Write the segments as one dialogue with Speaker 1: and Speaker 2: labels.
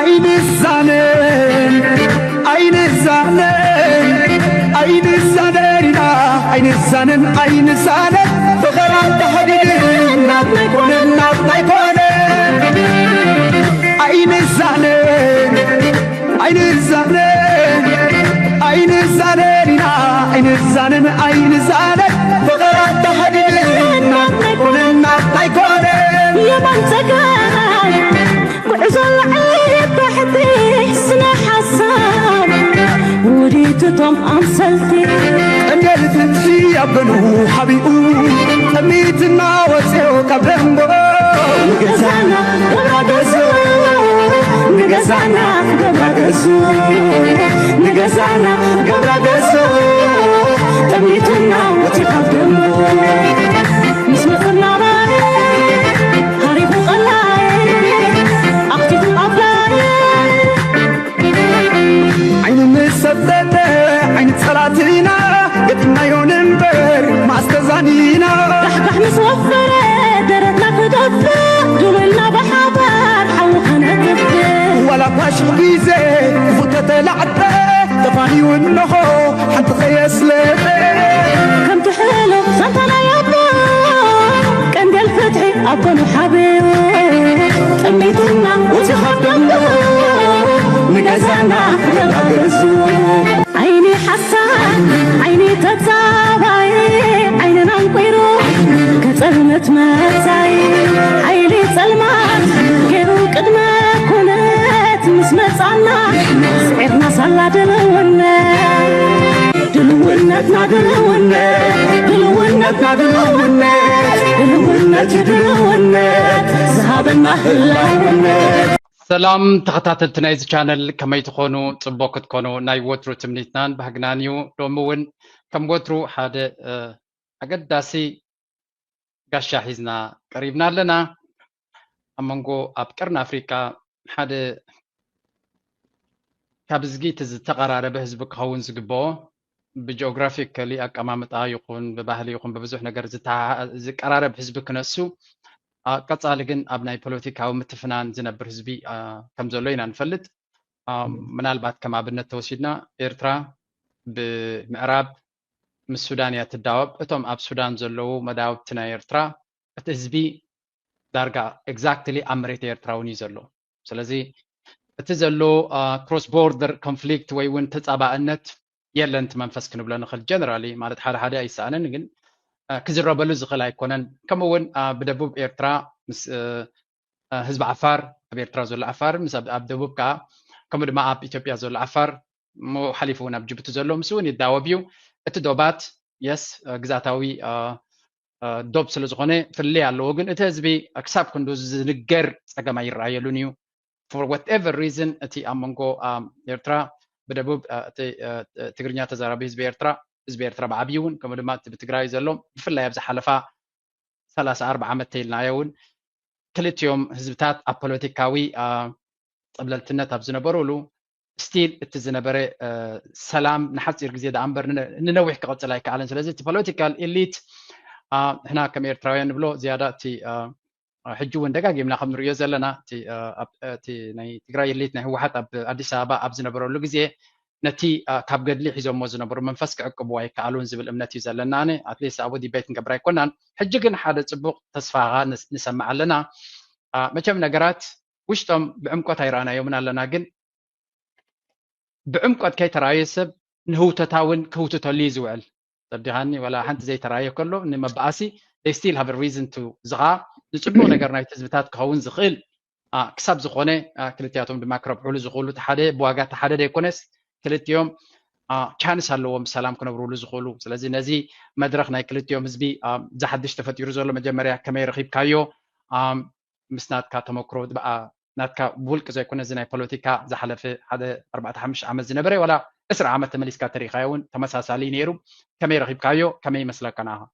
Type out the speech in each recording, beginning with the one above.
Speaker 1: عين الزانن عين الزانن عين الزانن عين الزانن عين الزانن بغرام تحديد الناب يكون الناب يكون عين الزانن عين الزانن عين الزانن عين الزانن عين الزانن بغرام تحديد الناب يكون الناب يكون
Speaker 2: يا بنتكان وعزل عيب بحدي سنة حسان وريتهم أمثلتي
Speaker 1: قلت في ابنو حبيبو أميتنا وسيو كبرمبو
Speaker 2: نجزانا قبرقزو نجزانا قبرقزو نجزانا قبرقزو أميتنا وسيو كبرمبو نسمعنا رأي هاريبو غلاي أكتب أبلاي
Speaker 1: عين مسددة عين صلاتينا قدنا يونمبر ما استزانينا
Speaker 2: رح مسوفرة درتنا كدفة دولنا بحبار حوخنا كدفة
Speaker 1: ولا باشق بيزي فتت العدة تفاني ونهو حنت خيس لبي
Speaker 2: كم تحلو سنتنا يابا كان دي الفتحي أبنو حبيبو أميتنا وتخدمنا
Speaker 1: نجزانا قبرقزو
Speaker 2: عيني حسان عيني تتابعي عيننا نقيرو كتلمت مرزاي عيني سلمات كيرو قدما كونت مسمت عنا سعيرنا صلا دلونا
Speaker 1: دلونتنا دلونت دلونتنا دلونت دلونت دلونت ذهبنا هلاونت
Speaker 3: سلام تخطاتلتنا إذا channel كما يتخونوا تبوك تكونوا ناي وترو تمنيتنان بحقنانيو دومون كم وترو حدا أقد داسي قاشا حيزنا قريبنا لنا أمانقو أبكرنا أفريقيا حدا كابزجي تقرار بحزبك هون زقبو بجيوغرافيك اللي أمامت يكون بباهلي يكون ببزوح نقر قرار بحزبك نسو قصالي ግን ኣብ ናይ ፖለቲካዊ ምትፍናን ዝነብር ህዝቢ ከም ዘሎ ኢና ንፈልጥ ምናልባት ከም ኣብነት ተወሲድና ኤርትራ ብምዕራብ ምስ ሱዳን እያ ትዳወብ እቶም ኣብ ሱዳን ዘለው መዳወብቲ ናይ ኤርትራ እቲ ህዝቢ ዳርጋ ኤግዛክትሊ ኣብ መሬት ኤርትራ እውን እዩ ዘሎ ስለዚ እቲ ዘሎ ክሮስ ቦርደር ኮንፍሊክት ወይ እውን ተፃባእነት የለን እቲ መንፈስ ክንብሎ ንኽእል ጀነራሊ ማለት ሓደ ሓደ ኣይሰኣንን ግን كزربلو زخلا يكونن كم ون بدبوب إيرترا مس حزب عفار بإيرترا زول عفار مس بدبوب كا كم دما أب إثيوبيا زول عفار مو حليفون بجبت زولهم مسون يداوبيو التدوبات يس جزاتاوي دوب سلزغنة في اللي على وجن إتهزبي أكسب كندوز نجر أجمع يرايلونيو for whatever reason أتي أمانجو إيرترا بدبوب تقرنيا تزاربي حزب إيرترا حزب إيرترا بعبيون كم دما بتجراي زلهم في اللي يبز حلفاء 3-4 عام تيلنا يون كلت يوم حزبتات أبوليتيكاوي قبل التنت أبزنا برولو ستيل التزنبرة سلام نحس يرجزيد أمبر ننوح كقطع لايك على سلازة political elite هنا كم إيرتراويان بلو زيادة تي حجون دقاقي من خمر يزلنا تي ناي تجراي elite نه هو حتى أديس أبا أبزنا برولو جزيه نتي كاب قدلي حزب موزنا بر منفسك عقب واي كعلون زبل امنتي زلنانه اتليس ابودي بيت نقبراي كونان حجكن حدا صبوق تسفاغا نسمع لنا مچم نغرات وشتم بعمقت هيرانا يومنا لنا جن بعمقت كي ترايسب نهو تتاون كوتو تلي زوال تدهاني ولا حنت زي تراي كله ان مباسي they still have a reason to زغا نصبو نغرنا تزبتات كون زخيل كسب زخونه كلتياتهم بماكرو بحول زخولو تحده بواغا تحده ديكونس كلتيوم chance هلوهم سلام كنبرولو زخولو سلازي نزي مدرخ ناي كلتيوم حزبي زحدش تفتيرو زولو مجمريا كما يرخيب كايو مسنات كاتموكرو بقى ناتكا بولك زي كنا زي بوليتيكا زحلف هذا 4-5 عام زنبري ولا اسرع عام تمليسكا تاريخايون تمساسالي نيرو كما يرخيب كايو كما يمسلكناها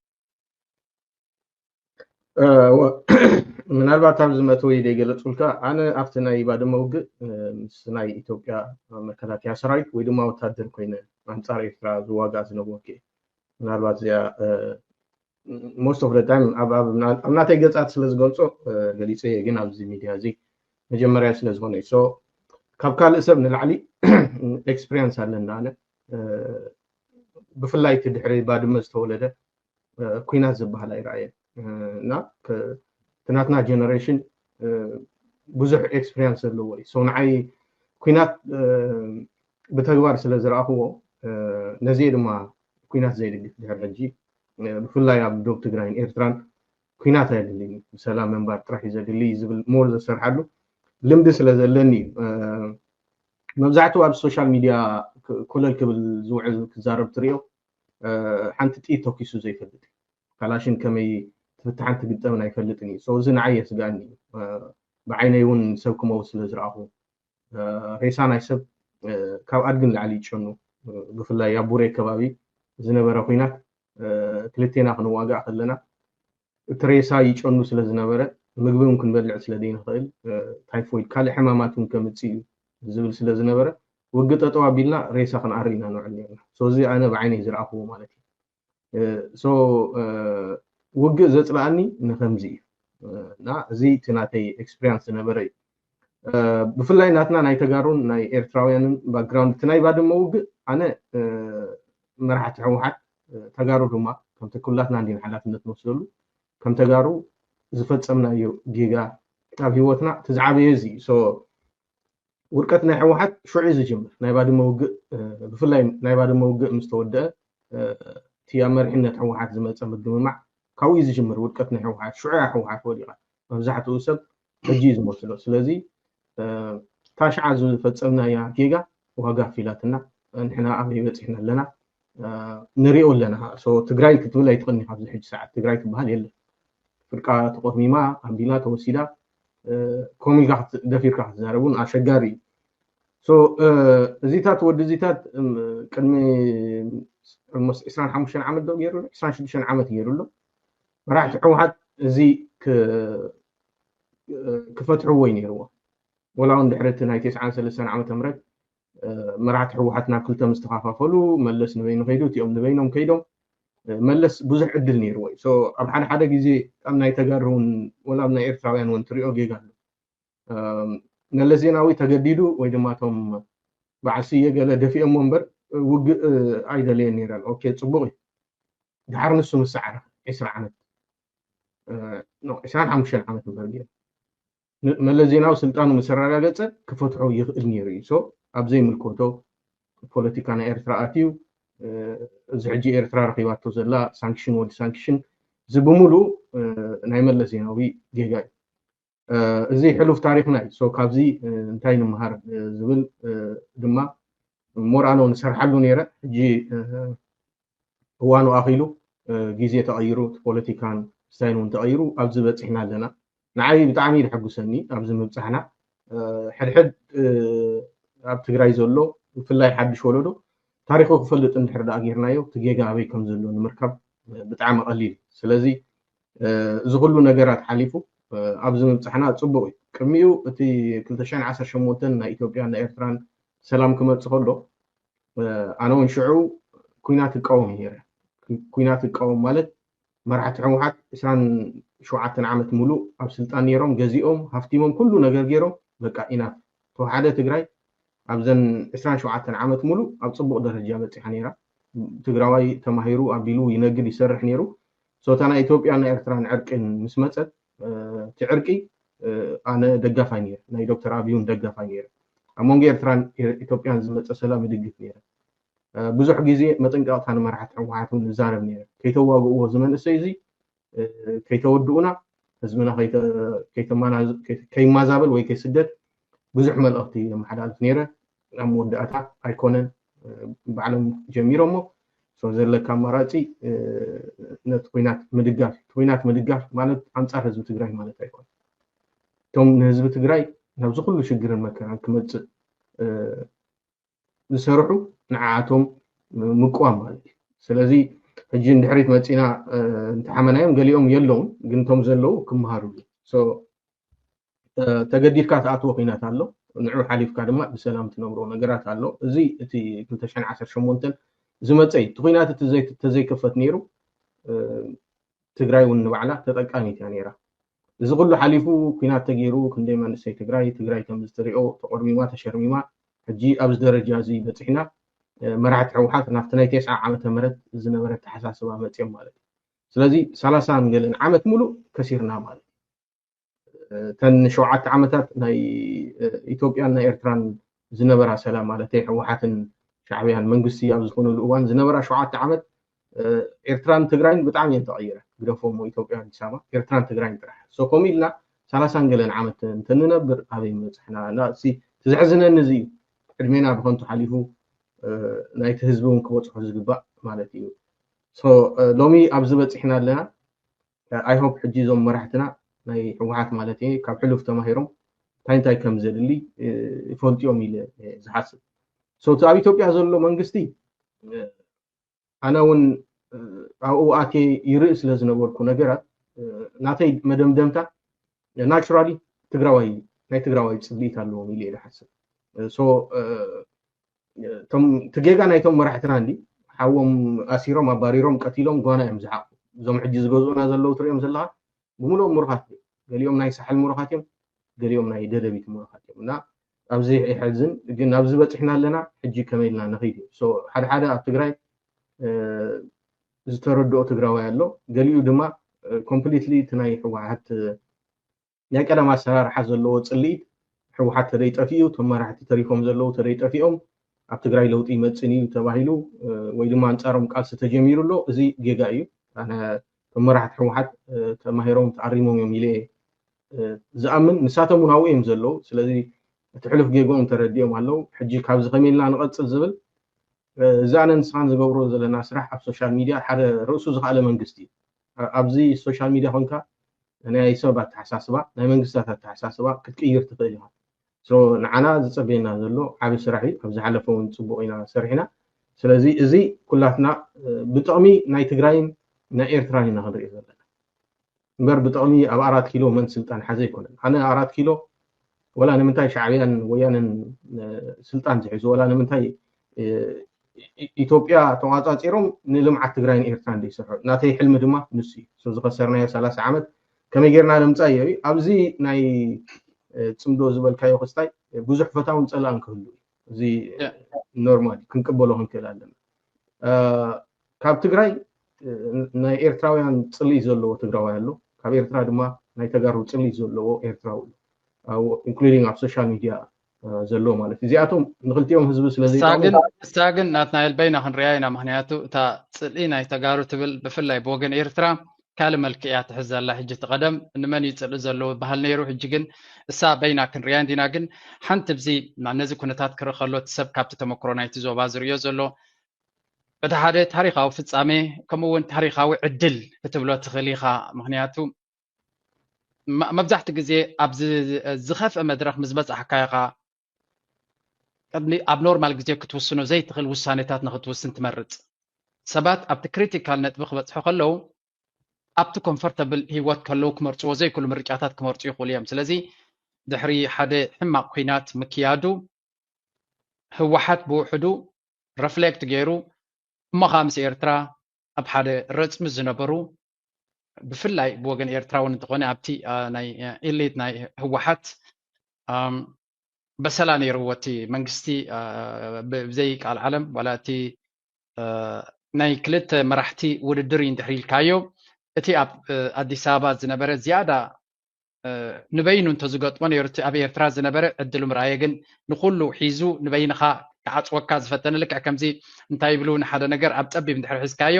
Speaker 4: ምናልባት ኣብዚ መተው ኢለ ገለጽልካ ኣነ ኣብቲ ናይ ባደ መውግእ ምስ ናይ ኢትዮጵያ መከላከያ ሰራዊት ወይ ድማ ወታደር ኮይነ አንጻር ኤርትራ ዝዋጋእ ዝነበርኩ ምናልባት እዚኣ most of the time ኣብ ናተይ ገጻት ስለ ዝገልጾ ገሊጸ ግን ኣብዚ ሚድያ እዚ መጀመርያ ስለ ዝኾነ ሶ ካብ ካልእ ሰብ ንላዕሊ ኤክስፒሪየንስ ኣለና ኣነ ብፍላይ እቲ ድሕሪ ባድመ ዝተወለደ ኩናት ዝበሃል ኣይረኣየን እና ትናትና ጀነሬሽን ብዙሕ ኤክስፒሪየንስ ኣለዎ እዩ ሶ ንዓይ ኩናት ብተግባር ስለ ዝረኣኽዎ ነዚ ድማ ኩናት ዘይድግፍ ድሕሪ ሕጂ ብፍላይ ኣብ ደቡብ ትግራይን ኤርትራን ኩናት ኣይደልኒ ብሰላም መንባር ጥራሕ እዩ ዘድሊ ዝብል ሞር ዘሰርሓሉ ልምዲ ስለ ዘለኒ መብዛሕትኡ ኣብ ሶሻል ሚድያ ኮለል ክብል ዝውዕል ክዛረብ ትሪኦ ሓንቲ ጥይት ተኪሱ ዘይፈልጥ ካላሽን ከመይ ትፍታሕ ሓንቲ ግጠምን ኣይፈልጥን እዩ ሶ እዚ ንዓይ የስጋኒ ብዓይነይ እውን ሰብ ክመውት ስለ ዝረኣኹ ሬሳ ናይ ሰብ ካብ ኣድግን ላዕሊ ይጨኑ ብፍላይ ኣብ ቡሬ ከባቢ ዝነበረ ኩናት ክልቴና ክንዋጋእ ከለና እቲ ሬሳ ይጨኑ ስለ ዝነበረ ምግቢ እውን ክንበልዕ ስለ ዘይንኽእል ታይፎይድ ካልእ ሕማማት እውን ከምፅእ እዩ ዝብል ስለ ዝነበረ ውግእ ጠጠው ኣቢልና ሬሳ ክንዓሪ ኢና ንውዕል ነርና ሶ እዚ ኣነ ብዓይነይ ዝረኣኽዎ ማለት እዩ ሶ ውግእ ዘፅላኣኒ ንከምዚ እዩ እና እዚ እቲ ናተይ ኤክስፒሪየንስ ዝነበረ እዩ ብፍላይ ናትና ናይ ተጋሩን ናይ ኤርትራውያንን ባክግራውንድ እቲ ናይ ባድመ ውግእ ኣነ መራሕቲ ሕወሓት ተጋሩ ድማ ከምቲ ኩላትና እንዲና ሓላፍነት ንወስደሉ ከም ተጋሩ ዝፈፀምናዮ ጌጋ ኣብ ሂወትና እቲ ዝዓበየ እዚ ሶ ውድቀት ናይ ሕወሓት ሽዑ ዝጅምር ናይ ባድመ ውግእ ብፍላይ ናይ ባድመ ውግእ ምስ ተወድአ እቲ ኣብ መሪሕነት ሕወሓት ዝመፀ ምግምማዕ ካብኡ ዝጅምር ውድቀት ናይ ሕወሓት ሽዑ ሕወሓት ወዲቓ መብዛሕትኡ ሰብ ሕጂ ዝመስሎ ስለዚ ታሽዓ ዝፈፀምናያ ጌጋ ዋጋ ፊላትና ንሕና ኣበይ በፂሕና ኣለና ንሪኦ ኣለና ሶ ትግራይ ክትብል ኣይትኽእልኒ ካብዚ ሕጂ ሰዓት ትግራይ ትበሃል የለን ፍርቃ ተቆሚማ ኣቢላ ተወሲዳ ኮሚልካ ደፊርካ ክትዛረብ እውን ኣሸጋሪ እዩ ሶ እዚታት ወዲ እዚታት ቅድሚ 25 ዓመት ዶ ገይሩ 26 ዓመት ገይሩሎ መራሕቲ ሕወሓት እዚ ክፈትሕዎ እዩ ነይርዎ ወላ እውን ድሕሪ እቲ ናይ 93 ዓመተ ምህረት መራሕቲ ሕወሓት ናብ ክልተ ምስ ተኸፋፈሉ መለስ ንበይኑ ከይዱ እቲኦም ንበይኖም ከይዶም መለስ ብዙሕ ዕድል ነይርዎ እዩ ሶ ኣብ ሓደ ግዜ ኣብ ናይ ተጋሩ እውን ወላ ኣብ ናይ ኤርትራውያን እውን ትሪኦ ጌጋ ኣሎ መለስ ዜናዊ ተገዲዱ ወይ ድማ እቶም በዓል ስየ ገለ ደፊኦሞ እምበር ውግእ ኣይደልየን ነይረን ኦኬ ፅቡቕ እዩ ድሓር ንሱ ምስዓረ 20 ዓመት 25 ዓመት እምበር ገይሩ መለስ ዜናዊ ስልጣኑ ምስ ረጋገፀ ክፈትሖ ይኽእል ነይሩ እዩ ሶ ኣብ ዘይምልከቶ ፖለቲካ ናይ ኤርትራ ኣትዩ እዚ ሕጂ ኤርትራ ረኺባቶ ዘላ ሳንክሽን ወዲ ሳንክሽን እዚ ብምሉእ ናይ መለስ ዜናዊ ጌጋ እዩ እዚ ሕሉፍ ታሪክና እዩ ሶ ካብዚ እንታይ ንምሃር ዝብል ድማ ሞራኖ ንሰርሓሉ ነይረ ሕጂ እዋኑ ኣኺሉ ግዜ ተቐይሩ ፖለቲካን ስታይል እውን ተቐይሩ ኣብዚ በፂሕና ኣለና ንዓይ ብጣዕሚ ይሕጉሰኒ ኣብዚ ምብፃሕና ሕድሕድ ኣብ ትግራይ ዘሎ ብፍላይ ሓድሽ ወለዶ ታሪኹ ክፈልጥ እንድሕር ዳኣ ጌርናዮ እቲ ጌጋ ኣበይ ከም ዘሎ ንምርካብ ብጣዕሚ ቀሊል ስለዚ እዚ ኩሉ ነገራት ሓሊፉ ኣብዚ ምብፃሕና ፅቡቕ እዩ ቅድሚኡ እቲ 2018 ናይ ኢትዮጵያን ናይ ኤርትራን ሰላም ክመፅእ ከሎ ኣነ እውን ሽዑ ኩናት ይቃወም ነይረ ኩናት ይቃወም ማለት መራሕቲ ሕወሓት 27 ዓመት ሙሉእ ኣብ ስልጣን ነይሮም ገዚኦም ሃፍቲሞም ኩሉ ነገር ገይሮም በቃ ኢናፍ ተዋሓደ ትግራይ ኣብዘን 27 ዓመት ሙሉእ ኣብ ፅቡቕ ደረጃ በፂሓ ነይራ ትግራዋይ ተማሂሩ ኣቢሉ ይነግድ ይሰርሕ ነይሩ ሶታ ናይ ኢትዮጵያን ናይ ኤርትራን ዕርቅን ምስ መፀት እቲ ዕርቂ ኣነ ደጋፋይ ነይረ ናይ ዶክተር ኣብዩን ደጋፋይ ነይረ ኣብ መንጎ ኤርትራን ኢትዮጵያን ዝመፀ ሰላም ይድግፍ ነይረ ብዙሕ ግዜ መጠንቀቕታ ንመራሕቲ ሕወሓት እውን ዝዛረብ ነይረ ከይተዋግእዎ ዝመንእሰይ እዚ ከይተወድኡና ህዝብና ከይማዛበል ወይ ከይስደድ ብዙሕ መልእኽቲ የመሓላልፍ ነይረ ኣብ መወዳእታ ኣይኮነን ባዕሎም ጀሚሮሞ ሶ ዘለካ ኣማራፂ ነቲ ኩናት ምድጋፍ ማለት ኣንፃር ህዝቢ ትግራይ ማለት ኣይኮነን እቶም ንህዝቢ ትግራይ ናብዚ ኩሉ ሽግርን መከራን ክመፅእ ዝሰርሑ ንዓዓቶም ምቁዋም ማለት እዩ ስለዚ ሕጂ እንድሕሪት መፂና እንተሓመናዮም ገሊኦም የለውን ግን እቶም ዘለዉ ክመሃሩሉ ሶ ተገዲድካ ተኣትዎ ኩናት ኣሎ ንዑ ሓሊፍካ ድማ ብሰላም ትነብሮ ነገራት ኣሎ እዚ እቲ 2018 ዝመፀ እዩ እቲ ኩናት ተዘይከፈት ነይሩ ትግራይ እውን ንባዕላ ተጠቃሚት እያ ነይራ እዚ ኩሉ ሓሊፉ ኩናት ተገይሩ ክንደይ መንእሰይ ትግራይ ከም ዝተሪኦ ተቆርሚማ ተሸርሚማ ሕጂ ኣብዚ ደረጃ እዚ በፂሕና መራሕቲ ሕወሓት ናብቲ ናይ 90 ዓመተ ምህረት ዝነበረ ተሓሳስባ መፅኦም ማለት እዩ ስለዚ 30 ገለን ዓመት ሙሉእ ከሲርና ማለት ተን 7 ዓመታት ናይ ኢትዮጵያን ናይ ኤርትራን ዝነበራ ሰላም ማለት እዩ ሕወሓትን ሻዕብያን መንግስቲ ኣብ ዝኾነሉ እዋን ዝነበራ 7 ዓመት ኤርትራን ትግራይን ብጣዕሚ እየን ተቐይረ ግደፎም ኢትዮጵያን ሰማ ኤርትራን ትግራይን ጥራሕ ሶ ከምኡ ኢልና 30 ገለን ዓመት እንተንነብር ኣበይ መፅሕና ናሲ ትዝሕዝነኒ እዚ ዕድሜና ብከንቱ ሓሊፉ ናይቲ ህዝቢ እውን ክበፅሖ ዝግባእ ማለት እዩ ሶ ሎሚ ኣብዚ በፂሕና ኣለና ኣይ ሆፕ ሕጂ እዞም መራሕትና ናይ ሕወሓት ማለት እዩ ካብ ሕሉፍ ተማሂሮም እንታይ ከም ዘድሊ ይፈልጥዮም ኢለ ዝሓስብ ሶ ኣብ ኢትዮጵያ ዘሎ መንግስቲ ኣነ እውን ኣብኡ ኣቴ ይርኢ ስለ ዝነበርኩ ነገራት ናተይ መደምደምታ ናቹራሊ ትግራዋይ ናይ ትግራዋይ ፅቢት ኣለዎም ኢለ ዝሓስብ ሶ ትጌጋ ናይቶም መራሕትና እንዲ ሓዎም ኣሲሮም ኣባሪሮም ቀቲሎም ጓና እዮም ዝሓቁ እዞም ሕጂ ዝገዝኡና ዘለው ትሪኦም ዘለካ ብምሉኦም ምሩኻት ገሊኦም ናይ ሳሕል ምሩኻት እዮም ገሊኦም ናይ ደደቢት ምሩኻት እዮም እና ኣብዚ ይሕዝን ግን ኣብዚ በፂሕና ኣለና ሕጂ ከመይ ኢልና ንኸይድ ሶ ሓደ ሓደ ኣብ ትግራይ ዝተረድኦ ትግራዋይ ኣሎ ገሊኡ ድማ ኮምፕሊትሊ እቲ ናይ ሕወሓት ናይ ቀደም ኣሰራርሓ ዘለዎ ፅልኢት ሕወሓት ተደይ ጠፊኡ እቶም መራሕቲ ተሪፎም ዘለው ተደይ ጠፊኦም ኣብ ትግራይ ለውጢ ይመፅን እዩ ተባሂሉ ወይ ድማ አንፃሮም ቃልሲ ተጀሚሩ ኣሎ እዚ ጌጋ እዩ ኣነ እቶም መራሕቲ ሕወሓት ተማሂሮም ተኣሪሞም እዮም ኢለ ዝኣምን ንሳቶም እውን ኣብኡ እዮም ዘለው ስለዚ እቲ ሕሉፍ ጌጎኦም ተረዲኦም ኣለው ሕጂ ካብዚ ከመይ ኢልና ንቐፅል ዝብል እዛ ኣነ ንስኻን ዝገብሮ ዘለና ስራሕ ኣብ ሶሻል ሚድያ ሓደ ርእሱ ዝኽኣለ መንግስቲ እዩ ኣብዚ ሶሻል ሚድያ ኮይንካ ናይ ሰብ ኣተሓሳስባ ናይ መንግስታት ኣተሓሳስባ ክትቅይር ትኽእል ኢኻ ሶ ንዓና ዝፀበየና ዘሎ ዓብ ስራሕ እዩ ኣብ ዝሓለፈ እውን ፅቡቅ ኢና ሰሪሕና ስለዚ እዚ ኩላትና ብጥቕሚ ናይ ትግራይን ናይ ኤርትራን ኢና ክንሪኦ ዘለና እምበር ብጥቕሚ ኣብ 4 ኪሎ መን ስልጣን ሓዘ ይኮነን ኣነ 4 ኪሎ ወላ ንምንታይ ሻዕብያን ወያንን ስልጣን ዝሕዙ ወላ ንምንታይ ኢትዮጵያ ተዋፃፂሮም ንልምዓት ትግራይን ኤርትራን ዘይሰርሑ ናተይ ሕልሚ ድማ ንሱ እዩ ዝኸሰርናዮ 30 ዓመት ከመይ ጌርና ንምፃእ እዩ ኣብዚ ናይ ፅምዶ ዝበልካዮ ክስታይ ብዙሕ ፈታውን ፀላእን ክህሉ እዚ ኖርማሊ ክንቅበሎ ክንክእል ኣለና ካብ ትግራይ ናይ ኤርትራውያን ፅልኢ ዘለዎ ትግራዋይ ኣሎ ካብ ኤርትራ ድማ ናይ ተጋሩ ፅልኢ ዘለዎ ኤርትራዊ ኢንክሉዲንግ ኣብ ሶሻል ሚድያ ዘሎ ማለት እዚኣቶም ንክልቲኦም ህዝቢ
Speaker 3: ስለዘይሳግን ናትና የልበይና ክንሪያ ኢና ምክንያቱ እታ ፅልኢ ናይ ተጋሩ ትብል ብፍላይ ብወገን ኤርትራ ካልእ መልክዕ እያ ትሕዝ ዘላ ሕጂ ትቐደም ንመን እዩ ፅልኢ ዘለዎ ባህል ነይሩ ሕጂ ግን እሳ በይና ክንሪያ እንዲና ግን ሓንቲ ብዚ ነዚ ኩነታት ክርኢ ከሎ እቲ ሰብ ካብቲ ተመክሮ ናይቲ ዞባ ዝርዮ ዘሎ እቲ ሓደ ታሪካዊ ፍፃሜ ከምኡ እውን ታሪካዊ ዕድል ክትብሎ ትኽእል ኢኻ ምክንያቱ መብዛሕቲ ግዜ ኣብዚ ዝኸፍአ መድረክ ምስ በፃሕካ ኢኻ ቅድሚ ኣብ ኖርማል ግዜ ክትውስኖ ዘይትኽእል ውሳኔታት ንክትውስን ትመርፅ ሰባት ኣብቲ ክሪቲካል ነጥቢ ክበፅሑ ከለው ኣብቲ ኮምፎርታብል ሂወት ከለው ክመርፅዎ ዘይክእሉ ምርጫታት ክመርፁ ይኽእሉ እዮም ስለዚ ድሕሪ ሓደ ሕማቅ ኩናት ምክያዱ ህወሓት ብውሕዱ ረፍሌክት ገይሩ እሞኻ ምስ ኤርትራ ኣብ ሓደ ረፅሚ ዝነበሩ ብፍላይ ብወገን ኤርትራ እውን እንተኾነ ኣብቲ ናይ ኢሊት ናይ ህወሓት በሰላ ነይርዎ እቲ መንግስቲ ብዘይ ቃል ዓለም ዋላ እቲ ናይ ክልተ መራሕቲ ውድድር እንድሕር ኢልካዮ እቲ ኣብ ኣዲስ ኣበባ ዝነበረ ዝያዳ ንበይኑ እንተዝገጥሞ ነይሩ እቲ ኣብ ኤርትራ ዝነበረ ዕድሉ ምርኣየ ግን ንኩሉ ሒዙ ንበይንኻ ክዓፅወካ ዝፈተነ ልክዕ ከምዚ እንታይ ይብሉ ንሓደ ነገር ኣብ ፀቢብ እንድሕር ሒዝካዮ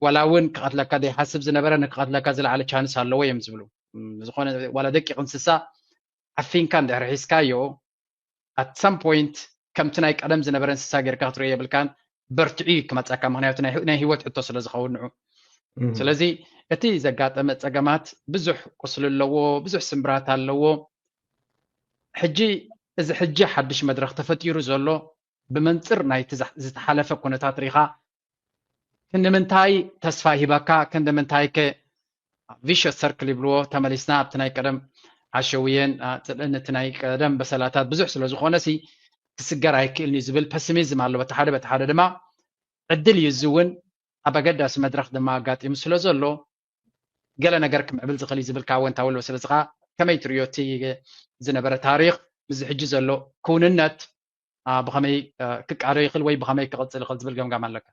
Speaker 3: ዋላ እውን ክቐትለካ ዘይሓስብ ዝነበረ ንክቐትለካ ዝለዓለ ቻንስ ኣለዎ እዮም ዝብሉ ዝኾነ ዋላ ደቂቕ እንስሳ ዓፊንካ እንድሕር ሒዝካዮ at some point ከምቲ ናይ ቀደም ዝነበረ እንስሳ ጌርካ ክትሪኦ የብልካን በርትዑ ክመፀካ ምክንያቱ ናይ ሂወት ሕቶ ስለ ዝኸውን ንዑ ስለዚ እቲ ዘጋጠመ ፀገማት ብዙሕ ቁስሊ ኣለዎ ብዙሕ ስምብራት ኣለዎ ሕጂ እዚ ሕጂ ሓድሽ መድረክ ተፈጢሩ ዘሎ ብመንፅር ናይቲ ዝተሓለፈ ኩነታት ሪኻ ክንምንታይ ተስፋ ሂበካ ክንምንታይ ቪሽስ ሰርክል ይብልዎ ተመሊስና ኣብቲ ናይ ቀደም ዓሸውየን ፅልእንቲ ናይ ቀደም በሰላታት ብዙሕ ስለ ዝኾነ ሲ ክስገር ኣይክእልኒ ዝብል ፐሲሚዝም ኣሎ በቲ ሓደ ድማ ዕድል እዩ እዚ እውን ኣብ ኣገዳሲ መድረክ ድማ ኣጋጢሙ ስለ ዘሎ قال نجار كم عبل زخلي زبل كاون تاول وسلسقة كما يتريوتي زنبرة تاريخ مزحجز له كون النت بخمي كعري يخل وي بخمي كقصل خل زبل جام لك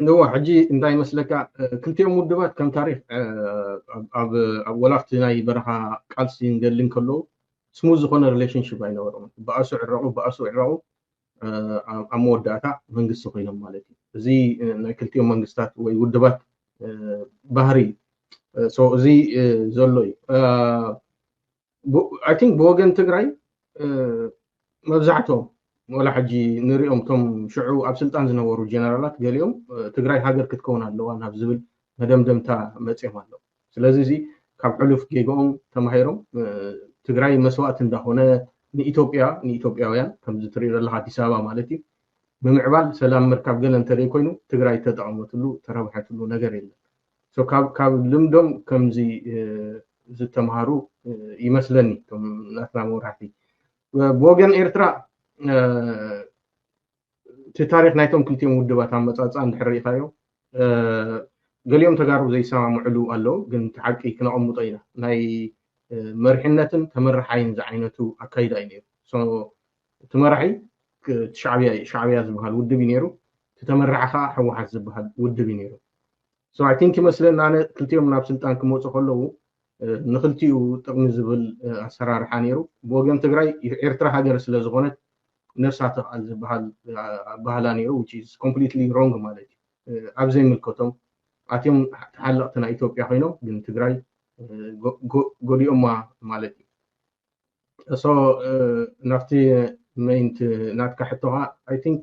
Speaker 4: نو حجي انتاي مسلكا كلتيوم مدبات كم تاريخ اب ولافت ناي برها قالسين قالين كله سموز كون ريليشن شيب اينورم باسو عراو اموداتا منغست خوينم مالتي زي ناي كلتيوم منغستات وي ودبات ባህሪ ሶ እዚ ዘሎይ አይ ቲንክ ብወገን ትግራይ መብዛሕቶም ወላ ሕጂ ንሪኦም ቶም ሽዑ ኣብ ስልጣን ዝነበሩ ጀነራላት ገሊኦም ትግራይ ሃገር ክትከውን ኣለዋ ናብ ዝብል መደምደምታ መፅኦም ኣሎ ስለዚ እዚ ካብ ሕሉፍ ጌጎኦም ተማሂሮም ትግራይ መስዋዕት እንዳኾነ ንኢትዮጵያውያን ከም ዝትሪኢ ዘለካ ኣዲስ ኣበባ ማለት እዩ ብምዕባል ሰላም ምርካብ ገለ እንተደይ ኮይኑ ትግራይ ተጠቐመትሉ ተረብሐትሉ ነገር የለን ሶ ካብ ልምዶም ከምዚ ዝተምሃሩ ይመስለኒ ቶም ናትና መራሕቲ ብወገን ኤርትራ እቲ ታሪክ ናይቶም ክልቲኦም ውድባት ኣመፃፅኣ እንድሕር ሪኢኻዮ ገሊኦም ተጋሩ ዘይሰማምዕሉ ኣለዉ ግን እቲ ሓቂ ክነቐምጦ ኢና ናይ መሪሕነትን ተመራሓይን ዝዓይነቱ ኣካይዳ እዩ ነይሩ እቲ መራሒ ሻዕብያ ዝበሃል ውድብ እዩ ነይሩ እቲ ተመራሒ ከዓ ሕወሓት ዝበሃል ውድብ እዩ ነይሩ ሶ አይ ቲንክ ይመስለኒ ኣነ ክልቲኦም ናብ ስልጣን ክመፁ ከለዉ ንክልቲኡ ጥቕሚ ዝብል ኣሰራርሓ ነይሩ ብወገን ትግራይ ኤርትራ ሃገር ስለ ዝኾነት ነፍሳ ተቓል ዝበሃል ባህላ ነይሩ which is completely wrong ማለት እዩ ኣብ ዘይምልከቶም ኣትዮም ተሓለቕቲ ናይ ኢትዮጵያ ኮይኖም ግን ትግራይ ጎዲኦማ ማለት እዩ ሶ ናብቲ መይንት ናትካ ሕቶኻ አይ ቲንክ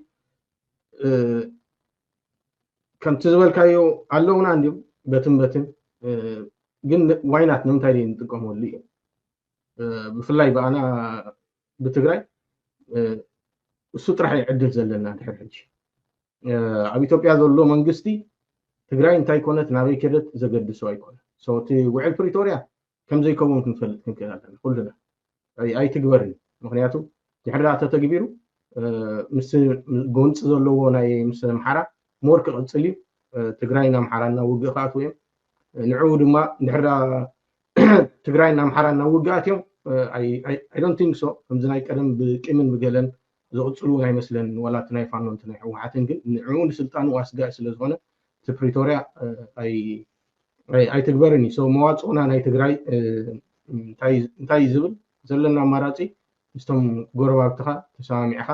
Speaker 4: ከምቲ ዝበልካዮ ኣለውና እንዲም በትን ግን ዋይናት ንምንታይ ደይ ንጥቀመሉ እዩ ብፍላይ በኣና ብትግራይ እሱ ጥራሕ ይዕድል ዘለና ድሕሪ ሕጂ ኣብ ኢትዮጵያ ዘሎ መንግስቲ ትግራይ እንታይ ኮነት ናበይ ከደት ዘገድሶ ኣይኮነ ሶ እቲ ውዕል ፕሪቶርያ ከም ዘይከውን ክንፈልጥ ክንክእል ኣለና ኩልና ኣይትግበርን ምክንያቱ ድሕሪ ተተግቢሩ ምስ ጎንፂ ዘለዎ ናይ ምስ ኣምሓራ ሞር ክቕፅል እዩ ትግራይን ኣምሓራን ናብ ውግእ ከኣትው እዮም ንዕኡ ድማ ድሕሪ ትግራይን ኣምሓራን ናብ ውግእ ኣትዮም ኣይ ዶንት ቲንክ ሶ ከምዚ ናይ ቀደም ብቂምን ብገለን ዝቕፅሉ ኣይመስለን ወላ እቲ ናይ ፋኖ እቲ ናይ ሕወሓትን ግን ንዕኡ ንስልጣኑ ኣስጋኢ ስለ ዝኾነ እቲ ፕሪቶርያ ኣይትግበርን እዩ ሶ መዋፅኡና ናይ ትግራይ እንታይ ዝብል ዘለና ኣማራፂ ምስቶም ጎረባብትኻ ተሰማሚዕኻ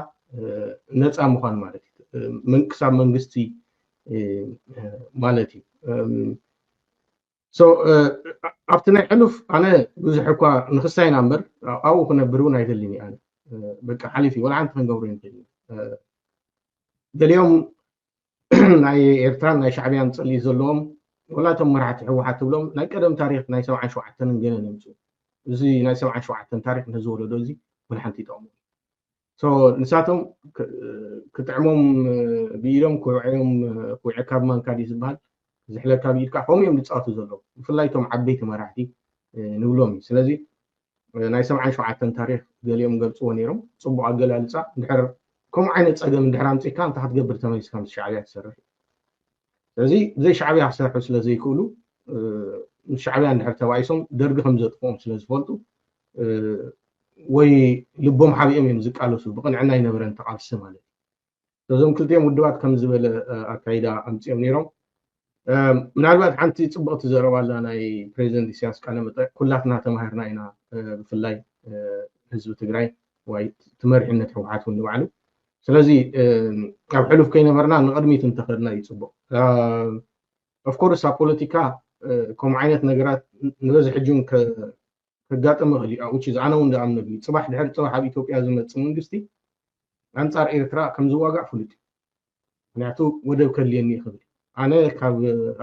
Speaker 4: ነፃ ምዃን ማለት እዩ ክሳብ መንግስቲ ማለት እዩ ሶ ኣብቲ ናይ ሕሉፍ ኣነ ብዙሕ እኳ ንክሳይና እምበር ኣብኡ ክነብር እውን ኣይደልን ኣነ በቃ ሓሊፍ እዩ ወላ ሓንቲ ክንገብሮ ይንክእል ገሊኦም ናይ ኤርትራን ናይ ሻዕብያን ፀሊእ ዘለዎም ወላ እቶም መራሕቲ ሕወሓት ትብሎም ናይ ቀደም ታሪክ ናይ 77 ገለን የምፁ እዚ ናይ 77 ታሪክ ነዝወለዶ እዚ ወላ ሓንቲ ይጠቕሙ ሶ ንሳቶም ክጥዕሞም ብኢዶም ኩዕዕ ካብ ማንካዲ ዝበሃል ዝሕለካ ብኢድካ ከምኡ እዮም ዝፃወቱ ዘለዉ ብፍላይ እቶም ዓበይቲ መራሕቲ ንብሎም እዩ ስለዚ ናይ 77 ታሪክ ገሊኦም ገልፅዎ ነይሮም ፅቡቅ ኣገላልፃ ድሕር ከምኡ ዓይነት ፀገም እንድሕር ኣምፂካ እንታይ ክትገብር ተመሊስካ ምስ ሻዕብያ ትሰርሕ ስለዚ ብዘይ ሻዕብያ ክሰርሑ ስለዘይክእሉ ምስ ሻዕብያ እንድሕር ተባኢሶም ደርጊ ከም ዘጥፍኦም ስለዝፈልጡ ወይ ልቦም ሓቢኦም እዮም ዝቃለሱ ብቕንዕና ይነበረን ተቃልሲ ማለት እዩ እዞም ክልቲኦም ውድባት ከም ዝበለ ኣካይዳ ኣምፂኦም ነይሮም ምናልባት ሓንቲ ፅብቕቲ ዘረባ ኣላ ናይ ፕሬዚደንት ኢሳያስ ቃለ መጠይቅ ኩላትና ተማሂርና ኢና ብፍላይ ህዝቢ ትግራይ ወይ ትመሪሕነት ሕወሓት እውን ንባዕሉ ስለዚ ኣብ ሕሉፍ ከይነበርና ንቅድሚት እንተኸድና ይፅቡቅ ኦፍኮርስ ኣብ ፖለቲካ ከምኡ ዓይነት ነገራት ንበዝሒ ሕጂ ከጋጥም ይኽእል እዩ ውጪ ዝኣነ እውን ዝኣምነሉ እዩ ፅባሕ ድሕሪ ፅባሕ ኣብ ኢትዮጵያ ዝመፅእ መንግስቲ ኣንፃር ኤርትራ ከም ዝዋጋእ ፍሉጥ እዩ ምክንያቱ ወደብ ከድልየኒ ይኽእል ኣነ ካብ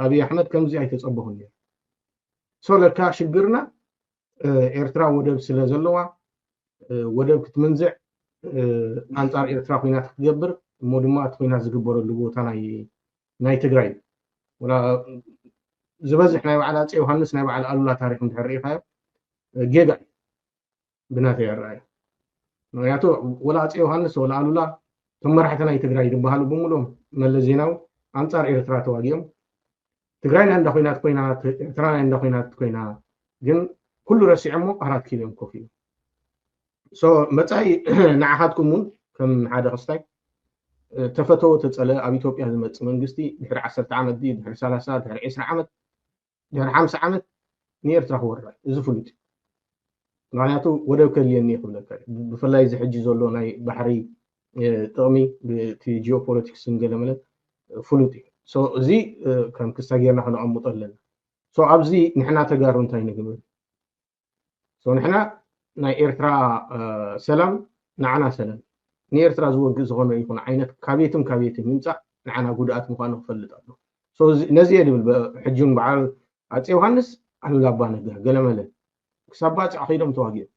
Speaker 4: ኣብይ ኣሕመድ ከምዚ ኣይተፀበኹን ነይሩ ሶ ለካ ሽግርና ኤርትራ ወደብ ስለ ዘለዋ ወደብ ክትመንዝዕ ኣንፃር ኤርትራ ኩናት ክትገብር እሞ ድማ እቲ ኩናት ዝግበረሉ ቦታ ናይ ትግራይ ወላ ዝበዝሕ ናይ በዓል ኣፄ ዮሃንስ ናይ በዓል ኣሉላ ታሪክ እንድሕር ሪኢኻዮ ጌጋ እዩ ብናተይ ይረኣዩ ምክንያቱ ወላ ኣፄ ዮሃንስ ወላ ኣሉላ እቶም መራሕቲ ናይ ትግራይ ዝበሃሉ ብምሉኦም መለስ ዜናዊ ኣንፃር ኤርትራ ተዋጊኦም ትግራይና እንዳ ኮይናት ኮይና ኤርትራና እንዳ ኮይናት ኮይና ግን ኩሉ ረሲዖሞ 4 ኪሎ ኮፍ እዩ ሶ መጻይ ንዓኻትኩም እውን ከም ሓደ ክስታይ ተፈተወ ተፀለ ኣብ ኢትዮጵያ ዝመጽእ መንግስቲ ድሕሪ 10 ዓመት ድሕሪ 30 ድሕሪ 20 ዓመት ድሕሪ 50 ዓመት ንኤርትራ ክወርር እዚ ፍሉጥ ምክንያቱ ወደብ ከልየኒ ይኽብለካ ብፍላይ እዚ ሕጂ ዘሎ ናይ ባሕሪ ጥቕሚ እቲ ጂኦፖለቲክስ ንገለመለ ፍሉጥ እዩ ሶ እዚ ከም ክስታ ጌርና ክነቐምጦ ኣለና ሶ ኣብዚ ንሕና ተጋሩ እንታይ ንግበር ሶ ንሕና ናይ ኤርትራ ሰላም ንዓና ሰላም ንኤርትራ ዝወግእ ዝኾነ ይኹን ዓይነት ካቤትን ምምፃእ ንዓና ጉድኣት ምዃኑ ክፈልጥ ኣሎ ሶ ነዚ የድብል ሕጂን በዓል ኣፄ ዮሃንስ ኣሉላ ኣባ ነጋ ገለመለ ክሳብ ባፅዕ ከይዶም ተዋጊኦም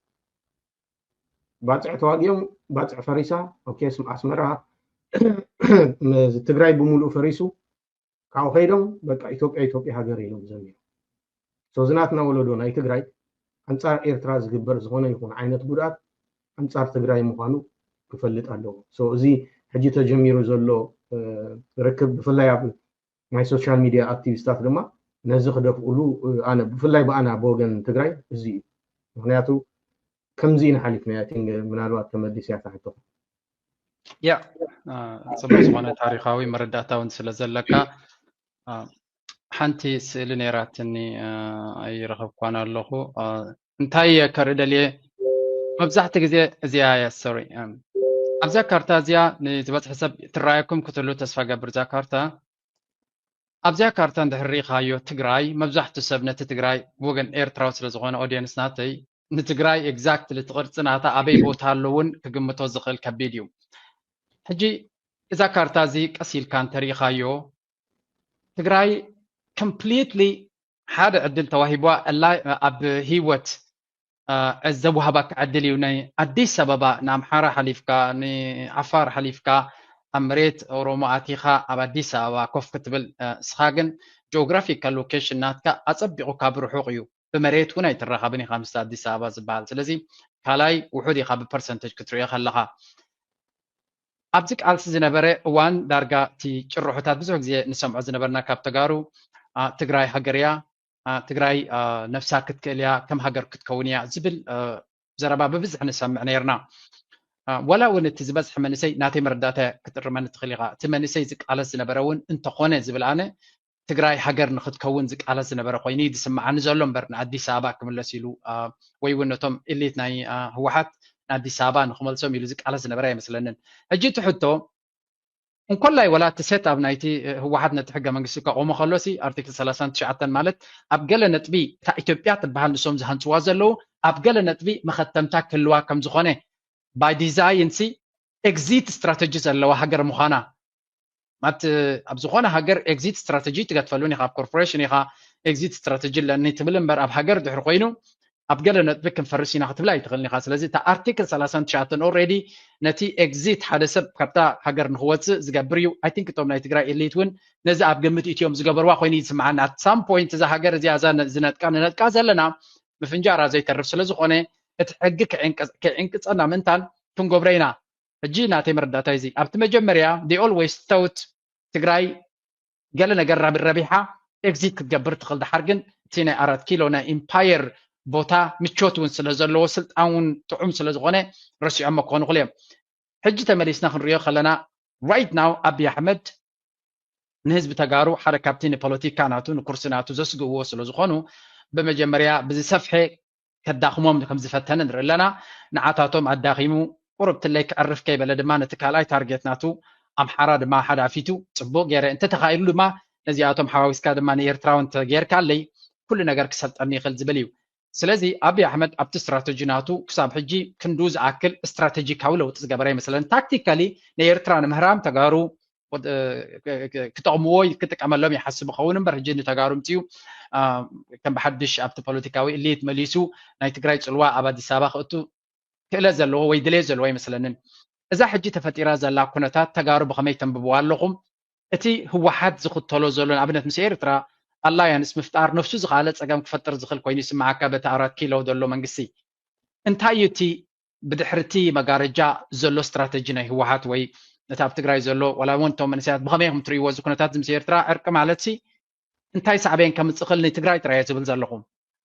Speaker 4: ባፅዕ ተዋጊኦም ባፅዕ ፈሪሳ ኦኬስ ኣስመራ ትግራይ ብምሉእ ፈሪሱ ካብኡ ከይዶም በቃ ኢትዮጵያ ሃገር ኢሎም ዘሚሩ ሶ ዝናትና ወለዶ ናይ ትግራይ ኣንጻር ኤርትራ ዝግበር ዝኾነ ይኹን ዓይነት ጉድኣት ኣንጻር ትግራይ ምዃኑ ክፈልጥ ኣለዎ ሶ እዚ ሕጂ ተጀሚሩ ዘሎ ርክብ ብፍላይ ኣብ ናይ ሶሻል ሚድያ ኣክቲቪስታት ድማ ነዚ ክደፍኡሉ ኣነ ብፍላይ ብኣና ብወገን ትግራይ እዚ እዩ ምክንያቱ ከምዚ ንሓሊፍና ምናልባት ተመሊስ እያ ተሕተኹ
Speaker 3: ያ ጽቡቅ ዝኾነ ታሪኻዊ መረዳእታውን ስለ ዘለካ ሓንቲ ስእሊ ነይራትኒ ኣይረኸብኳን ኣለኹ እንታይ ከርኢ ደልየ መብዛሕቲ ግዜ እዚኣ እያ ሶሪ ኣብዛ ካርታ እዚኣ ንዝበፅሐ ሰብ ትረኣየኩም ክትህሉ ተስፋ ገብር እዛ ካርታ ኣብዛ ካርታ እንድሕር ሪኢኻዮ ትግራይ መብዛሕትኡ ሰብ ነቲ ትግራይ ብወገን ኤርትራዊ ስለ ዝኾነ ኦድየንስ ናተይ ንትግራይ ኤግዛክትሊ እቲ ቅርፂ ናታ ኣበይ ቦታ ኣሎ እውን ክግምቶ ዝኽእል ከቢድ እዩ ሕጂ እዛ ካርታ እዚ ቀሲልካ እንተሪኢኻዮ ትግራይ ኮምፕሊትሊ ሓደ ዕድል ተዋሂቧ ኣብ ሂወት ዘወሃባካ ዕድል እዩ ናይ ኣዲስ ኣበባ ንኣምሓራ ሓሊፍካ ንዓፋር ሓሊፍካ ኣብ መሬት ኦሮሞ ኣቲኻ ኣብ ኣዲስ ኣበባ ኮፍ ክትብል እስኻ ግን ጂኦግራፊካል ሎኬሽን ናትካ ኣፀቢቑ ካብ ርሑቕ እዩ ብመሬት እውን ኣይትራኸብን ኢኻ ምስ ኣዲስ ኣበባ ዝበሃል ስለዚ ካልኣይ ውሑድ ኢኻ ብፐርሰንቴጅ ክትሪኦ ከለኻ ኣብዚ ቃልሲ ዝነበረ እዋን ዳርጋ እቲ ጭርሑታት ብዙሕ ግዜ ንሰምዖ ዝነበርና ካብ ተጋሩ ትግራይ ሃገር እያ ትግራይ ነፍሳ ክትክእል እያ ከም ሃገር ክትከውን እያ ዝብል ዘረባ ብብዝሕ ንሰምዕ ነርና ወላ እውን እቲ ዝበዝሐ መንእሰይ ናተይ መረዳእታ ክትርመኒ ትኽእል ኢኻ እቲ መንእሰይ ዝቃለስ ዝነበረ እውን እንተኾነ ዝብል ኣነ ትግራይ ሃገር ንክትከውን ዝቃለስ ዝነበረ ኮይኑ ዝስምዓኒ ዘሎ እምበር ንኣዲስ ኣበባ ክምለስ ኢሉ ወይ እውን ነቶም ኤሊት ናይ ህወሓት ንኣዲስ ኣበባ ንክመልሶም ኢሉ ዝቃለስ ዝነበረ ኣይመስለንን ሕጂ ትሕቶ እንኮላይ ወላ እቲ ሴት ኣብ ናይቲ ህወሓት ነቲ ሕገ መንግስቲ ከቆሞ ከሎሲ ኣርቲክል 39 ማለት ኣብ ገለ ነጥቢ እታ ኢትዮጵያ ትበሃል ንሶም ዝሃንፅዋ ዘለዉ ኣብ ገለ ነጥቢ መኸተምታ ክህልዋ ከም ዝኾነ ባይ ዲዛይን ሲ ኤግዚት ስትራቴጂ ዘለዋ ሃገር ምዃና ማለት ኣብ ዝኾነ ሃገር ኤግዚት ስትራቴጂ ትገትፈሉን ኢኻ ኣብ ኮርፖሬሽን ኢኻ ኤግዚት ስትራቴጂ ለኒ ትብል እምበር ኣብ ሃገር ድሕሪ ኮይኑ ኣብ ገለ ነጥቢ ክንፈርስ ኢና ክትብል ኣይትኽእልን ኢኻ ስለዚ እታ ኣርቲክል 39 ኦልሬዲ ነቲ ኤግዚት ሓደ ሰብ ካብታ ሃገር ንክወፅእ ዝገብር እዩ ኣይ ቲንክ እቶም ናይ ትግራይ ኤሊት እውን ነዚ ኣብ ግምት እትዮም ዝገበርዋ ኮይኑ ይስምዓና ኣት ሳም ፖይንት እዛ ሃገር እዚኣ እዛ ንነጥቃ ዘለና ብፍንጃራ ዘይተርፍ ስለ ዝኾነ እቲ ሕጊ ክዕንቅፀና ምንታን ክንገብሮ ኢና ሕጂ ናተይ መረዳእታ እዚ ኣብቲ መጀመርያ ዲ ኦልዌይስ ተውት ትግራይ ገለ ነገር ረቢሓ ኤግዚት ክትገብር ትኽእል ድሓር ግን እቲ ናይ 4 ኪሎ ናይ ኢምፓየር ቦታ ምቾት እውን ስለ ዘለዎ ስልጣን እውን ጥዑም ስለ ዝኾነ ረሲዖም ክኾኑ ይኽእሉ እዮም ሕጂ ተመሊስና ክንሪኦ ከለና ራይት ናው ኣብይ ኣሕመድ ንህዝቢ ተጋሩ ሓደ ካብቲ ንፖለቲካ ናቱ ንኩርሲ ናቱ ዘስግእዎ ስለ ዝኾኑ ብመጀመርያ ብዝሰፍሐ ከዳኽሞም ከም ዝፈተነ ንርኢ ኣለና ንዓታቶም ኣዳኺሙ ቁርብ ትለይ ክዕርፍ ከይበለ ድማ ነቲ ካልኣይ ታርጌት ናቱ ኣምሓራ ድማ ሓደ ኣፊቱ ፅቡቅ ገይረ እንተተኻኢሉ ድማ ነዚኣቶም ሓዋዊስካ ድማ ንኤርትራውን ተጌርካ ኣለይ ኩሉ ነገር ክሰልጠኒ ይኽእል ዝብል እዩ ስለዚ ኣብይ ኣሕመድ ኣብቲ ስትራቴጂ ናቱ ክሳብ ሕጂ ክንዱ ዝኣክል ስትራቴጂካዊ ለውጢ ዝገበረ ይመስለን ታክቲካሊ ንኤርትራ ንምህራም ተጋሩ ክጠቕምዎ ክጥቀመሎም ይሓስብ ክኸውን እምበር ሕጂ ንተጋሩ ምፅኡ ከም ብሓድሽ ኣብቲ ፖለቲካዊ ኤሊት መሊሱ ናይ ትግራይ ፅልዋ ኣብ ኣዲስ ኣበባ ክእቱ ክእለት ዘለዎ ወይ ድሌት ዘለዎ ይመስለንን እዛ ሕጂ ተፈጢራ ዘላ ኩነታት ተጋሩ ብኸመይ ተንብብዋ ኣለኹም እቲ ህወሓት ዝኽተሎ ዘሎ ንኣብነት ምስ ኤርትራ ኣላያንስ ምፍጣር ነፍሱ ዝኻለ ፀገም ክፈጥር ዝኽእል ኮይኑ ይስምዓካ በቲ 4 ኪሎ ዘሎ መንግስቲ እንታይ እዩ እቲ ብድሕርቲ መጋረጃ ዘሎ ስትራቴጂ ናይ ህወሓት ወይ ነቲ ኣብ ትግራይ ዘሎ ወላ እውን እቶም መንእሰያት ብኸመይ ከም ትርእይዎ እዚ ኩነታት ምስ ኤርትራ ዕርቂ ማለት እንታይ ሳዕበን ከም ዝፅኽል ንትግራይ ጥራይ ዝብል ዘለኹም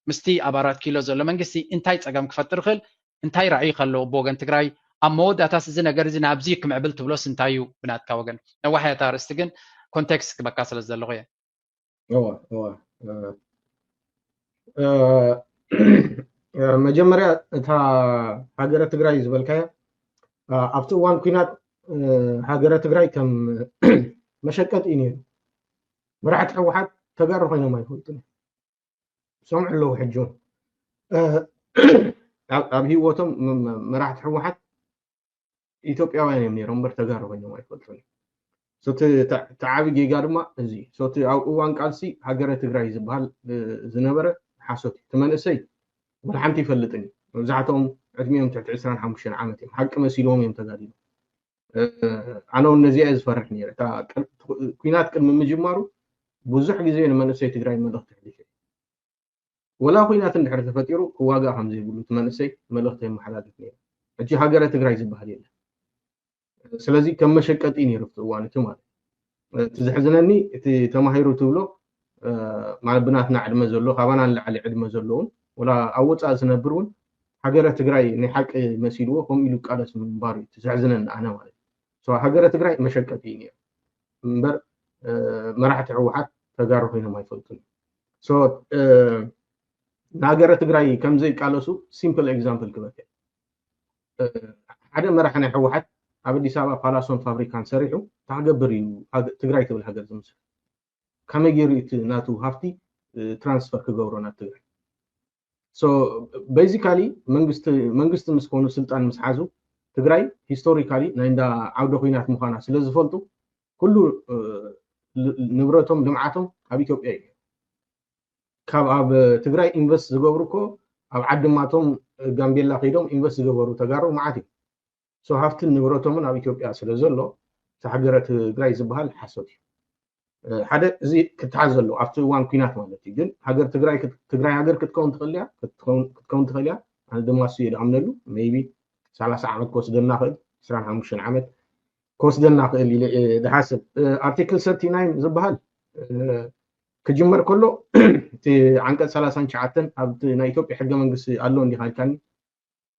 Speaker 3: ምስቲ ኣብ 4 ኪሎ ዘሎ መንግስቲ እንታይ ፀገም ክፈጥር ክእል እንታይ ራእይ ከለዎ ብወገን ትግራይ ኣብ መወዳእታስ እዚ ነገር እዚ ናብዚ ክምዕብል ትብሎስ እንታይ እዩ ብናትካ ወገን ነዋሕያታ ርእስቲ ግን ኮንቴክስት ክበካ ስለ ዘለኹ እየ
Speaker 4: መጀመርያ እታ ሃገረ ትግራይ ዝበልካያ ኣብቲ እዋን ኩናት ሃገረ ትግራይ ከም መሸቀጥ እዩ ነይሩ መራሕቲ ሕወሓት ተጋሩ ኮይኖም ኣይፈልጡን ሰምዑ ኣለዉ ሕጂ ኣብ ሂወቶም መራሕቲ ሕወሓት ኢትዮጵያውያን እዮም ነይሮም እምበር ተጋሩ ኮይኖም ኣይፈልጡን ሶቲ ተዓቢ ጌጋ ድማ እዚ ሶቲ ኣብ እዋን ቃልሲ ሃገረ ትግራይ ዝበሃል ዝነበረ ሓሶት ትመንእሰይ ወላ ሓንቲ ይፈልጥን መብዛሕትኦም ዕድሜኦም ትሕቲ 25 ዓመት እዮም ሓቂ መሲሎም እዮም ተጋዲሉ ኣነ እውን ነዚኣ ዝፈርሕ ነይረ እታ ኩናት ቅድሚ ምጅማሩ ብዙሕ ግዜ ንመንእሰይ ትግራይ መልእኽቲ ሕሊፈ ወላ ኩናት እንድሕር ተፈጢሩ ክዋጋእ ከም ዘይብሉ እቲ መንእሰይ መልእኽቲ የመሓላልፍ ነይሩ ሕጂ ሃገረ ትግራይ ዝበሃል የለን ስለዚ ከም መሸቀጢ ነይሩ እቲ እዋን እቲ ማለት እቲ ዝሕዝነኒ እቲ ተማሂሩ ትብሎ ማለት ብናትና ዕድመ ዘሎ ካባና ንላዕሊ ዕድመ ዘለውን ወላ ኣብ ወፃእ ዝነብር እውን ሃገረ ትግራይ ናይ ሓቂ መሲልዎ ከምኡ ኢሉ ቃለስ ምንባር እዩ እቲ ዝሕዝነኒ ኣነ ማለት እዩ ሃገረ ትግራይ መሸቀጢ እዩ ነይሩ እምበር መራሕቲ ሕወሓት ተጋሩ ኮይኖም ኣይፈልጡን ንሃገረ ትግራይ ከምዘይ ቃለሱ ሲምፕል ኤግዛምፕል ክበክ ሓደ መራሒ ናይ ሕወሓት ኣብ ኣዲስ ኣበባ ፓላሶን ፋብሪካን ሰሪሑ ታገበር እዩ ትግራይ ትብል ሃገር ዝምስል ከመይ ገይሩ እቲ ናቱ ሃፍቲ ትራንስፈር ክገብሮ ናብ ትግራይ ቤዚካሊ መንግስቲ ምስ ኮኑ ስልጣን ምስ ሓዙ ትግራይ ሂስቶሪካሊ ናይ እንዳ ዓውደ ኩናት ምዃና ስለ ዝፈልጡ ኩሉ ንብረቶም ልምዓቶም ኣብ ኢትዮጵያ እዩ ካብ ኣብ ትግራይ ኢንቨስት ዝገብሩ እኮ ኣብ ዓድማቶም ጋምቤላ ከይዶም ኢንቨስት ዝገበሩ ተጋሩ መዓት እዩ ሃፍትን ንብረቶምን ኣብ ኢትዮጵያ ስለ ዘሎ እቲ ሃገረ ትግራይ ዝበሃል ሓሶት እዩ ሓደ እዚ ክትሓዝ ዘሎ ኣብቲ እዋን ኩናት ማለት እዩ ግን ሃገር ትግራይ ሃገር ክትከውን ትኽእል እያ ኣነ ድማ እሱ እየ ድኣምነሉ ሜይቢ 30 ዓመት ክወስደና ክእል 25 ዓመት ክወስደና ክእል ዝሓስብ ኣርቲክል 39 ዝበሃል ክጅመር ከሎ እቲ ዓንቀጽ 39 ኣብቲ ናይ ኢትዮጵያ ሕገ መንግስቲ ኣሎ እንዲኻ ኢልካኒ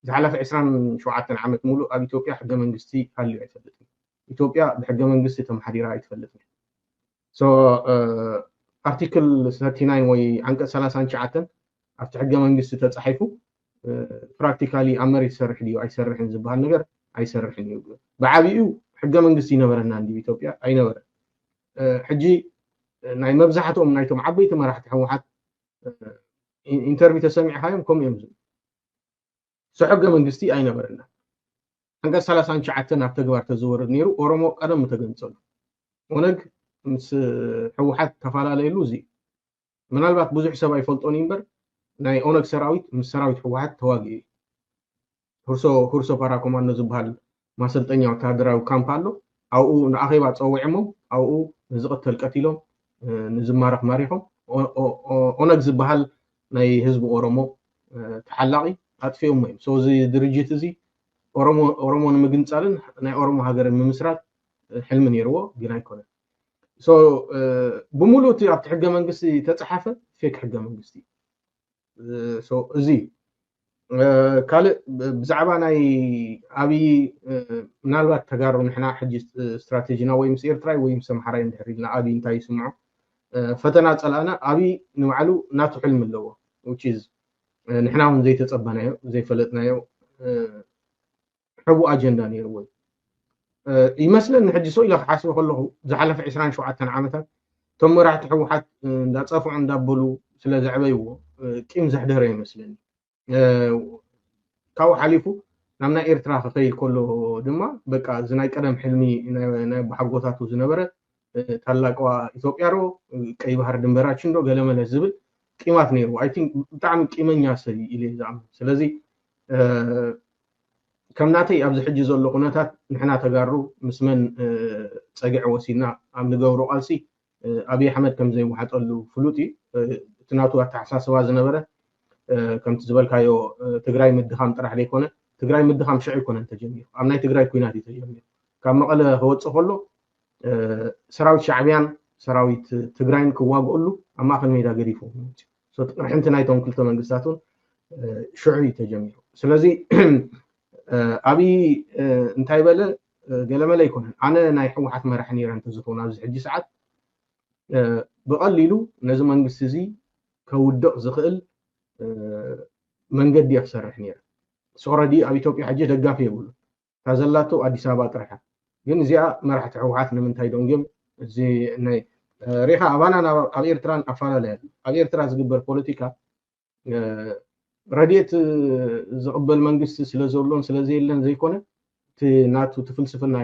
Speaker 4: ዝሓለፈ 27 ዓመት ሙሉ ኣብ ኢትዮጵያ ሕገ መንግስቲ ሃልዩ ኣይፈልጥን ኢትዮጵያ ብሕገ መንግስቲ ተመሓዲራ ኣይትፈልጥን ኣርቲክል 39 ወይ ዓንቀጽ 39 ኣብቲ ሕገ መንግስቲ ተጻሒፉ ፕራክቲካሊ ኣብ መሬት ይሰርሕ ድዩ ኣይሰርሕን ዝበሃል ነገር ኣይሰርሕን እዩ ብዓብኡ ሕገ መንግስቲ ይነበረና እንዲ ኢትዮጵያ ኣይነበረን ሕጂ ናይ መብዛሕትኦም ናይቶም ዓበይቲ መራሕቲ ሕወሓት ኢንተርቪው ተሰሚዕካዮም ከምኡ እዮም ዝብሉ ሕገ መንግስቲ ኣይነበረና ዓንቀጽ 39 ኣብ ተግባር ተዘወርድ ነይሩ ኦሮሞ ቀደም ተገንጸሉ ኦነግ ምስ ሕወሓት ተፈላለየሉ እዚ ምናልባት ብዙሕ ሰብ ኣይፈልጦን እምበር ናይ ኦነግ ሰራዊት ምስ ሰራዊት ሕወሓት ተዋጊኡ ሁርሶ ፓራ ኮማንዶ ዝበሃል ማሰልጠኛ ወታደራዊ ካምፕ ኣሎ ኣብኡ ንኣኼባ ፀዊዖሞም ኣብኡ ንዝቕተል ቀቲሎም ንዝማረኽ ማሪኾም ኦነግ ዝበሃል ናይ ህዝቢ ኦሮሞ ተሓላቒ ኣጥፊኦም እዮም እዚ ድርጅት እዚ ኦሮሞ ንምግንፃልን ናይ ኦሮሞ ሃገር ንምስራት ሕልሚ ነይርዎ ግን ኣይኮነን ብሙሉእ እቲ ኣብቲ ሕገ መንግስቲ ተፃሓፈ ፌክ ሕገ መንግስቲ እዚ ካልእ ብዛዕባ ናይ ኣብይ ምናልባት ተጋሩ ንሕና ሕጂ ስትራቴጂና ወይ ምስ ኤርትራይ ወይ ምስ ኣምሓራይ እንድሕር ኢልና ኣብይ እንታይ ይስምዖ ፈተና ፀላእና ኣብይ ንባዕሉ ናቱ ሕልሚ ኣለዎ ንሕና እውን ዘይተፀበናዮ ዘይፈለጥናዮ ሕቡእ ኣጀንዳ ነይርዎ ይመስለኒ ሕጂ ሰው ኢለ ክሓስቦ ከለኹ ዝሓለፈ 27 ዓመታት እቶም መራሕቲ ሕወሓት እንዳፀፍዑ እንዳበሉ ስለ ዘዕበይዎ ቂም ዘሕደረ ይመስለኒ ካብኡ ሓሊፉ ናብ ናይ ኤርትራ ክኸይድ ከሎ ድማ በቃ እዚ ናይ ቀደም ሕልሚ ናይ ባሓጎታቱ ዝነበረ ታላቅዋ ኢትዮጵያ ሮ ቀይ ባህር ድንበራችን ዶ ገለመለ ዝብል ቂማት ነይሩ ኣይ ቲንክ ብጣዕሚ ቂመኛ ሰብ ኢለ ዝኣምን ስለዚ ከም ናተይ ኣብዚ ሕጂ ዘሎ ኩነታት ንሕና ተጋሩ ምስ መን ፀጊዕ ወሲድና ኣብ ንገብሮ ቃልሲ ኣብይ ኣሕመድ ከም ዘይወሓጠሉ ፍሉጥ እዩ እቲ ናቱ ኣተሓሳስባ ዝነበረ ከምቲ ዝበልካዮ ትግራይ ምድኻም ጥራሕ ዘይኮነ ትግራይ ምድኻም ሽዑ ይኮነን ተጀሚሩ ኣብ ናይ ትግራይ ኩናት እዩ ተጀሚሩ ካብ መቐለ ክወፅእ ከሎ ሰራዊት ሻዕብያን ሰራዊት ትግራይን ክዋግኡሉ أما أخذ ميدا قريفه صوت إحنا نايتهم كل تمن قصاتهم شعري تجميل سلازي أبي انتهي بله قال ما لا يكون أنا نايح واحد ما راح نيران تزخون هذا حدي ساعات بقليلو لازم أنقص زي كودق زخل من قد يخسر راح نيران صورة دي أبي توقي حاجة دقافية يقولوا تازلاتو أدي سابات راحة ግን እዚኣ መራሕቲ ሕወሓት ንምንታይ ደም ግን እዚ ናይ ሪኻ ኣባና ኣብ ኤርትራን ኣፈላለየ ኣብ ኤርትራ ዝግበር ፖለቲካ ረድኤት ዝቕበል መንግስቲ ስለ ዘሎን ስለዘየለን ዘይኮነ እቲ ናቱ ትፍልስፍና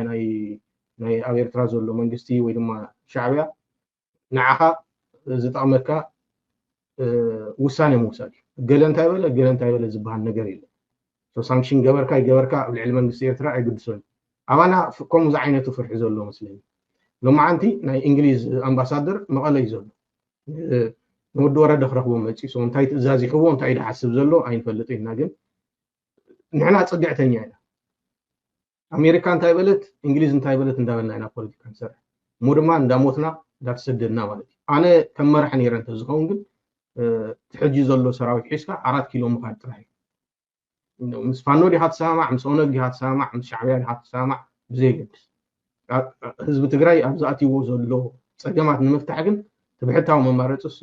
Speaker 4: ናይ ኣብ ኤርትራ ዘሎ መንግስቲ ወይ ድማ ሻዕብያ ንዓኻ ዝጠቕመካ ውሳኔ ምውሳድ ገለ እንታይ በለ ዝበሃል ነገር የለን ሳንክሽን ገበርካ ይገበርካ ኣብ ልዕሊ መንግስቲ ኤርትራ ኣይግድሶን أنا كم زعينته فرح زلوا مسلمين لما عندي ناي إنجليز أمباسادر مقالة يزول نود ورا دخل رقبهم ماشي سو انتهيت إزازي خوه انتهيت حسب زلوا عين فلتين ناجم نحن هتصدق تاني يعني أمريكا انتهي بلت إنجليز انتهي بلت ندابلنا هنا بوليتيكا سر مودمان داموتنا دا تسددنا والدي أنا كم مرة حنيران تزغون قل تحجي زلوا سراوي حيسكا 4 كيلو مقاد راهي مس فانو دي هاتسامع مس اونغ دي هاتسامع مس شعبيا دي هاتسامع بزي قدس حزب تግራይ ኣብዛኣትይዎ ዘሎ ፀገማት ንምፍታሕ ግን ትብሕታዊ መማረፂ እሱ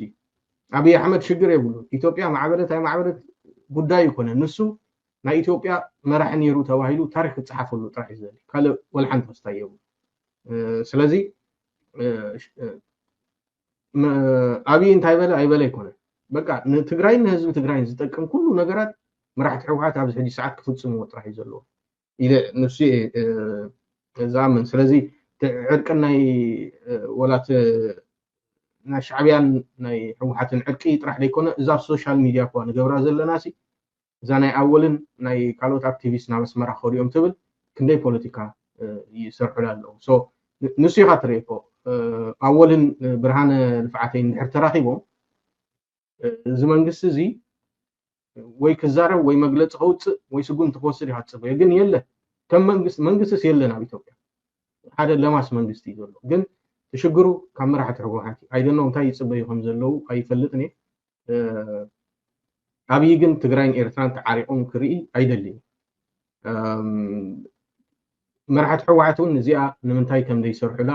Speaker 4: ኣብይ ኣሕመድ ሽግር የብሉ ኢትዮጵያ ማዕበለት ኣይ ማዕበለት ጉዳይ ይኮነ ንሱ ናይ ኢትዮጵያ መራሒ ነይሩ ተባሂሉ ታሪክ ተጻሕፈሉ ጥራሕ ይዘሊ ካልእ ወልሓን ተስታይ የብሉ ስለዚ ኣብይ እንታይ በለ ኣይበለ ይኮነ በቃ ንትግራይ ንህዝቢ ትግራይ ዝጠቅም ኩሉ ነገራት مراحت حوحات عبد الحدي ساعات كفتسم وطرح يزلوا إذا نفسي زامن سلازي عرقنا ولا نشعبيان ناي حوحات عرقي طرح ليكون إذا السوشيال ميديا كون جبرا زلناسي زاني أولن ناي كالوت أكتيفيست نامس مرا خوريوم تبل كندي بوليتيكا يسرحوا له سو نسي خاطريكو أولن برهان الفعاتين احتراحيهم زمان قصزي ወይ ከዛረብ ወይ መግለጽ ኸውጽ ወይ ስጉም ተወስድ ይሐጽበ ግን የለ ከም መንግስትስ የለና ኢትዮጵያ ሓደ ለማስ መንግስት ይዘሎ ግን ተሽግሩ ካመራሕት ሕወሓት አይደኖ እንታይ ይጽበ ይኹም ዘለው አይፈልጥኒ ኣብይ ግን ትግራይን ኤርትራን ተዓሪቆም ክርኢ አይደልኝ መራሕት ሕወሓትን እዚኣ ንምንታይ ከም ዘይሰርሑላ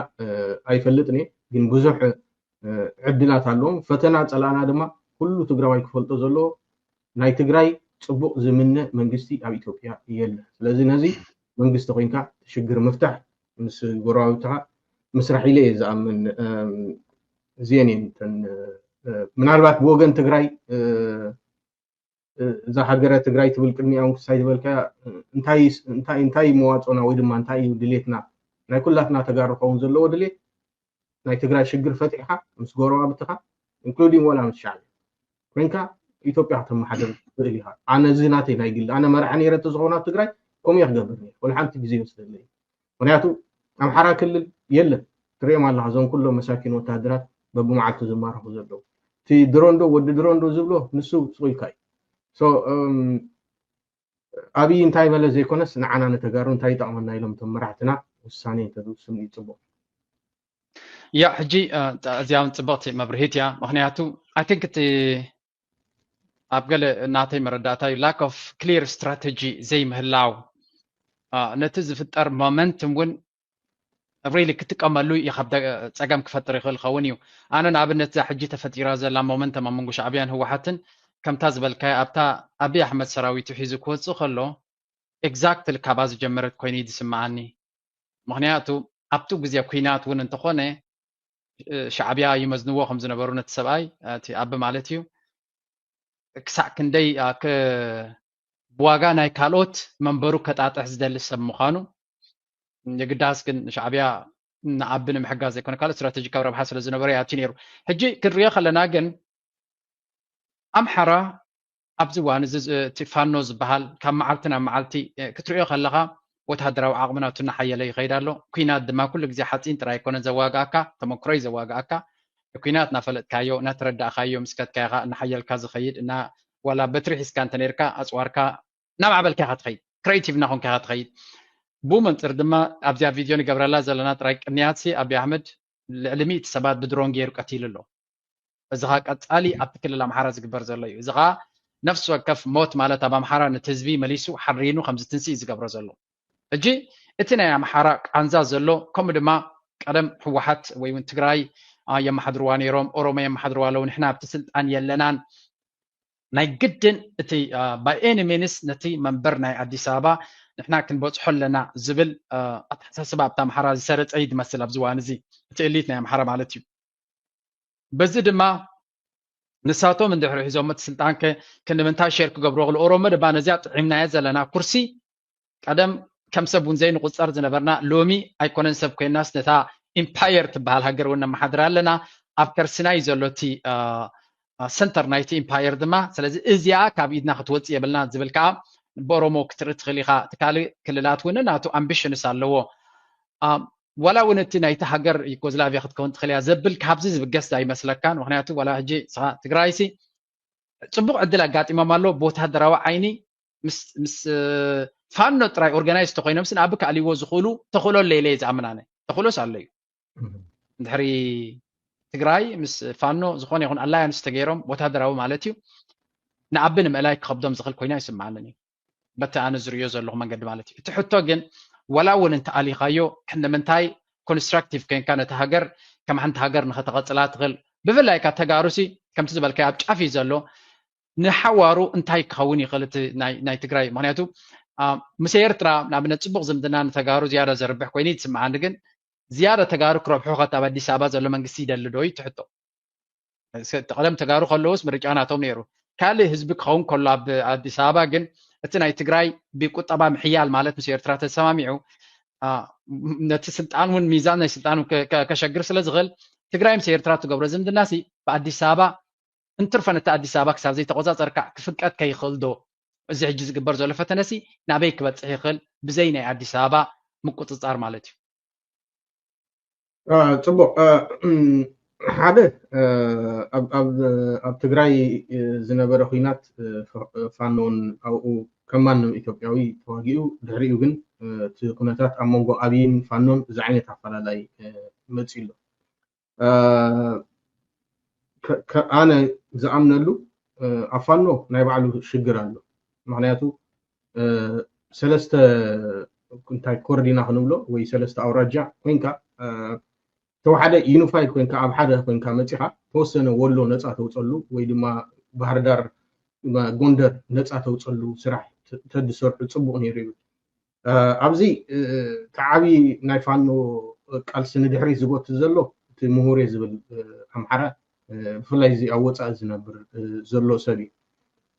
Speaker 4: አይፈልጥኒ ግን ብዙሕ ዕድላት ኣለዎም ፈተና ጸላና ድማ ኩሉ ትግራዋይ ክፈልጦ ዘሎ ናይ ትግራይ ጽቡቕ ዝምነ መንግስቲ ኣብ ኢትዮጵያ የለ ስለዚህ ነዚ መንግስቲ ኮይንካ ሽግር መፍታሕ ምስ ጎራዊትካ መስራሕ ኢለ ዝኣምን ዜኔን ምናልባት ብወገን ትግራይ እዛ ሃገረ ትግራይ ትብል ቅድሚኦም ክሳይ ዝበልካ እንታይ መዋጾና ወይ ድማ እንታይ ድሌትና ናይ ኩላትና ተጋሩ ከውን ዘለዎ ድሌት ናይ ትግራይ ሽግር ፈቲሕካ ምስ ጎራዊትካ ኢንክሉዲንግ ወላ ምስ ሻዕቢ ኮይንካ ኢትዮጵያ ተማሓደር ብልይሃ ኣነ ዝናተይ ናይ ግል ኣነ መርዓ ነይረ ተዝኾና ትግራይ ከምኡ ይኽገብር ወላ ሓንቲ ግዜ ይወስደለይ ምክንያቱ ኣምሓራ ክልል የለን ትሪኦም ኣለኻ እዞም ኩሎም መሳኪን ወታደራት በብመዓልቱ ዝማረኹ ዘለዉ እቲ ድሮንዶ ወዲ ድሮንዶ ዝብሎ ንሱ ፅቑኢልካ እዩ ሶ ኣብይ እንታይ በለ ዘይኮነስ ንዓና ነተጋሩ እንታይ ይጠቕመና ኢሎም እቶም መራሕትና ውሳኔ ተዝውስኑ ይፅቡቕ
Speaker 3: ያ ሕጂ እዚኦም ፅብቕቲ መብርሂት እያ ምክንያቱ ኣይ ቲንክ እቲ ኣብ ገለ እናተይ መረዳእታ እዩ ላክ ኦፍ ክሊር ስትራቴጂ ዘይምህላው ነቲ ዝፍጠር ሞመንትም እውን ሪሊ ክትጥቀመሉ ይኸብደ ፀገም ክፈጥር ይኽእልኸውን እዩ ኣነ ንኣብነት እዛ ሕጂ ተፈጢራ ዘላ ሞመንተም ኣብ መንጎ ሻዕብያን ህወሓትን ከምታ ዝበልካዮ ኣብታ ኣብይ ኣሕመድ ሰራዊቱ ሒዙ ክወፅእ ከሎ ኤግዛክትሊ ካብኣ ዝጀመረት ኮይኑ ዝስምዓኒ ምክንያቱ ኣብቲ ግዜ ኩናት እውን እንተኾነ ሻዕብያ ይመዝንዎ ከም ዝነበሩ ነቲ ሰብኣይ እቲ ኣቢ ማለት እዩ ክሳዕ ክንደይ ብዋጋ ናይ ካልኦት መንበሩ ከጣጥሕ ዝደሊ ሰብ ምዃኑ የግዳስ ግን ሻዕብያ ንዓቢ ንምሕጋዝ ዘይኮነ ካልኦት ስትራቴጂካዊ ረብሓ ስለ ዝነበረ ያቲ ነይሩ ሕጂ ክንሪኦ ከለና ግን ኣምሓራ ኣብዚ እዋን እዚ እቲ ፋኖ ዝበሃል ካብ መዓልቲ ናብ መዓልቲ ክትሪኦ ከለካ ወታደራዊ ዓቕምናቱ እናሓየለ ይኸይድ ኣሎ ኩናት ድማ ኩሉ ግዜ ሓፂን ጥራይ ኣይኮነን ዘዋግኣካ ተመክሮይ ዘዋግኣካ ኩናት እናፈለጥካዮ እናተረዳእካዮ ምስከትካ ኢኻ እናሓየልካ ዝኸይድ እና ዋላ በትሪ ሒዝካ እንተ ነርካ ኣፅዋርካ ናብ ዓበልካ ኢኻ ትኸይድ ክሬቲቭ እናኾንካ ኢኻ ትኸይድ ብኡ መንፅር ድማ ኣብዚኣ ቪድዮ ንገብረላ ዘለና ጥራይ ቅንያት ኣብይ ኣሕመድ ልዕሊ 100 ሰባት ብድሮን ገይሩ ቀቲሉ ኣሎ إذا قصالي أبتكل الأمحارة زقبر زلو إذا نفس وكف موت مالت أبا أمحارة نتزبي مليسو حرينو 5 زقبر زلو أجي اتنا يا أمحارة عنزا زلو كم دما قدم حوحات ويون تقراي يم حضرواني روم أوروما يم حضروالو نحنا بتسلت أن يلنان ناي جدن اتي باي اني مينس نتي منبر ناي أديس أبا نحنا كنبوصحو لنا زبل أتحساسبا بتا أمحارة سرت عيد مثل أبزوانزي تقليتنا يا أمحارة مالتيو بزي دما نساتو من دحر حزوم السلطان كنمنتا شيرك قبرو الأوروما دبا نزيات عمنا يزلنا كرسي قدم كم سبون زين قصار زنبرنا لومي أيكونن سب كيناس نتا إمباير تبهال هاجر ونا محضر لنا أفكر سناي زلوتي سنتر نايتي إمباير دما سلازي إزيا كابيدنا خطوات يبلنا زبل كاب بورومو كترت خليخا تكالي كللات ونا ناتو أمبيشن سالو ولا ونتي نايت هاجر يكوزلا بياخد كونت خليها زبل كابزي زبقس داي مسلك كان وحنياتو ولا هجي صح تقرايسي صبغ عدل قاطي ما مالو بوت هدراو عيني مس فانو تراي اورجنايز تخوينم سن ابك عليو زخولو تخولو ليلي زعمنانه تخولو سالي دحري تقراي مس فانو زخون يكون الله ينستغيرهم بوت هدراو مالتيو نعبن ملايك خبدم زخل كوينا يسمعنني بتا انا زريو زلو منقد مالتي تحطو جن ولا ون انت علي خايو حنا منتاي كونستراكتيف كانت هاجر كم حنت هاجر نخطقصلات غل بفلايك تغاروسي كم تزبلك اب عفي زلو نحوارو انتاي كوني غلط ناي تግራይ ምክንያቱ ምስ ኤርትራ ንኣብነት ፅቡቅ ዝምድና ንተጋሩ ዝያዳ ዘርብሕ ኮይኑ ይትስምዓኒ ግን ዝያዳ ተጋሩ ክረብሑ ኣብ ኣዲስ ኣበባ ዘሎ መንግስቲ ይደሊ ዶ ይትሕቶ ቀደም ተጋሩ ከለውስ ምርጫ ናቶም ነይሩ ካልእ ህዝቢ ክኸውን ከሎ ኣብ ኣዲስ ኣበባ ግን እቲ ናይ ትግራይ ብቁጠባ ምሕያል ማለት ምስ ኤርትራ ተሰማሚዑ ነቲ ስልጣን እውን ሚዛን ናይ ስልጣን ከሸግር ስለ ዝኽእል ትግራይ ምስ ኤርትራ ትገብሮ ዝምድናሲ ብኣዲስ ኣበባ انترفنت أديس أبا كسر زي تقوزات زركع كفكات كي خلدو زي حجز قبر زول فتنسي نبيك بتصحيح خل بزينة أديس أبا مقطع صار مالتي.
Speaker 4: طبعا هذا أب تجري زنبرة خينات فانون أو كمان إثيوبياوي تواجهوا دريو جن تكونتات أمونغو أبين فانون زعينة تفعل لاي متسيلو. أنا زعمنا له أفنو نايبعلو شجرانو معناته سلسته كنت كوردينا خنولو وي سلسته أورجع وينكا تو حدا يونيفايد وينكا أب حدا وينكا متيحة توسنا ولو نصا توصلو وي دما بحر دار ما غوندر نصا توصلو سرح تدسر صبغ نيريو أبزي تعابي نايفانو قال سندحري زغوت زلو تمهوري زبل أمحرا فلاي زي أوصى زنبر زلو سبي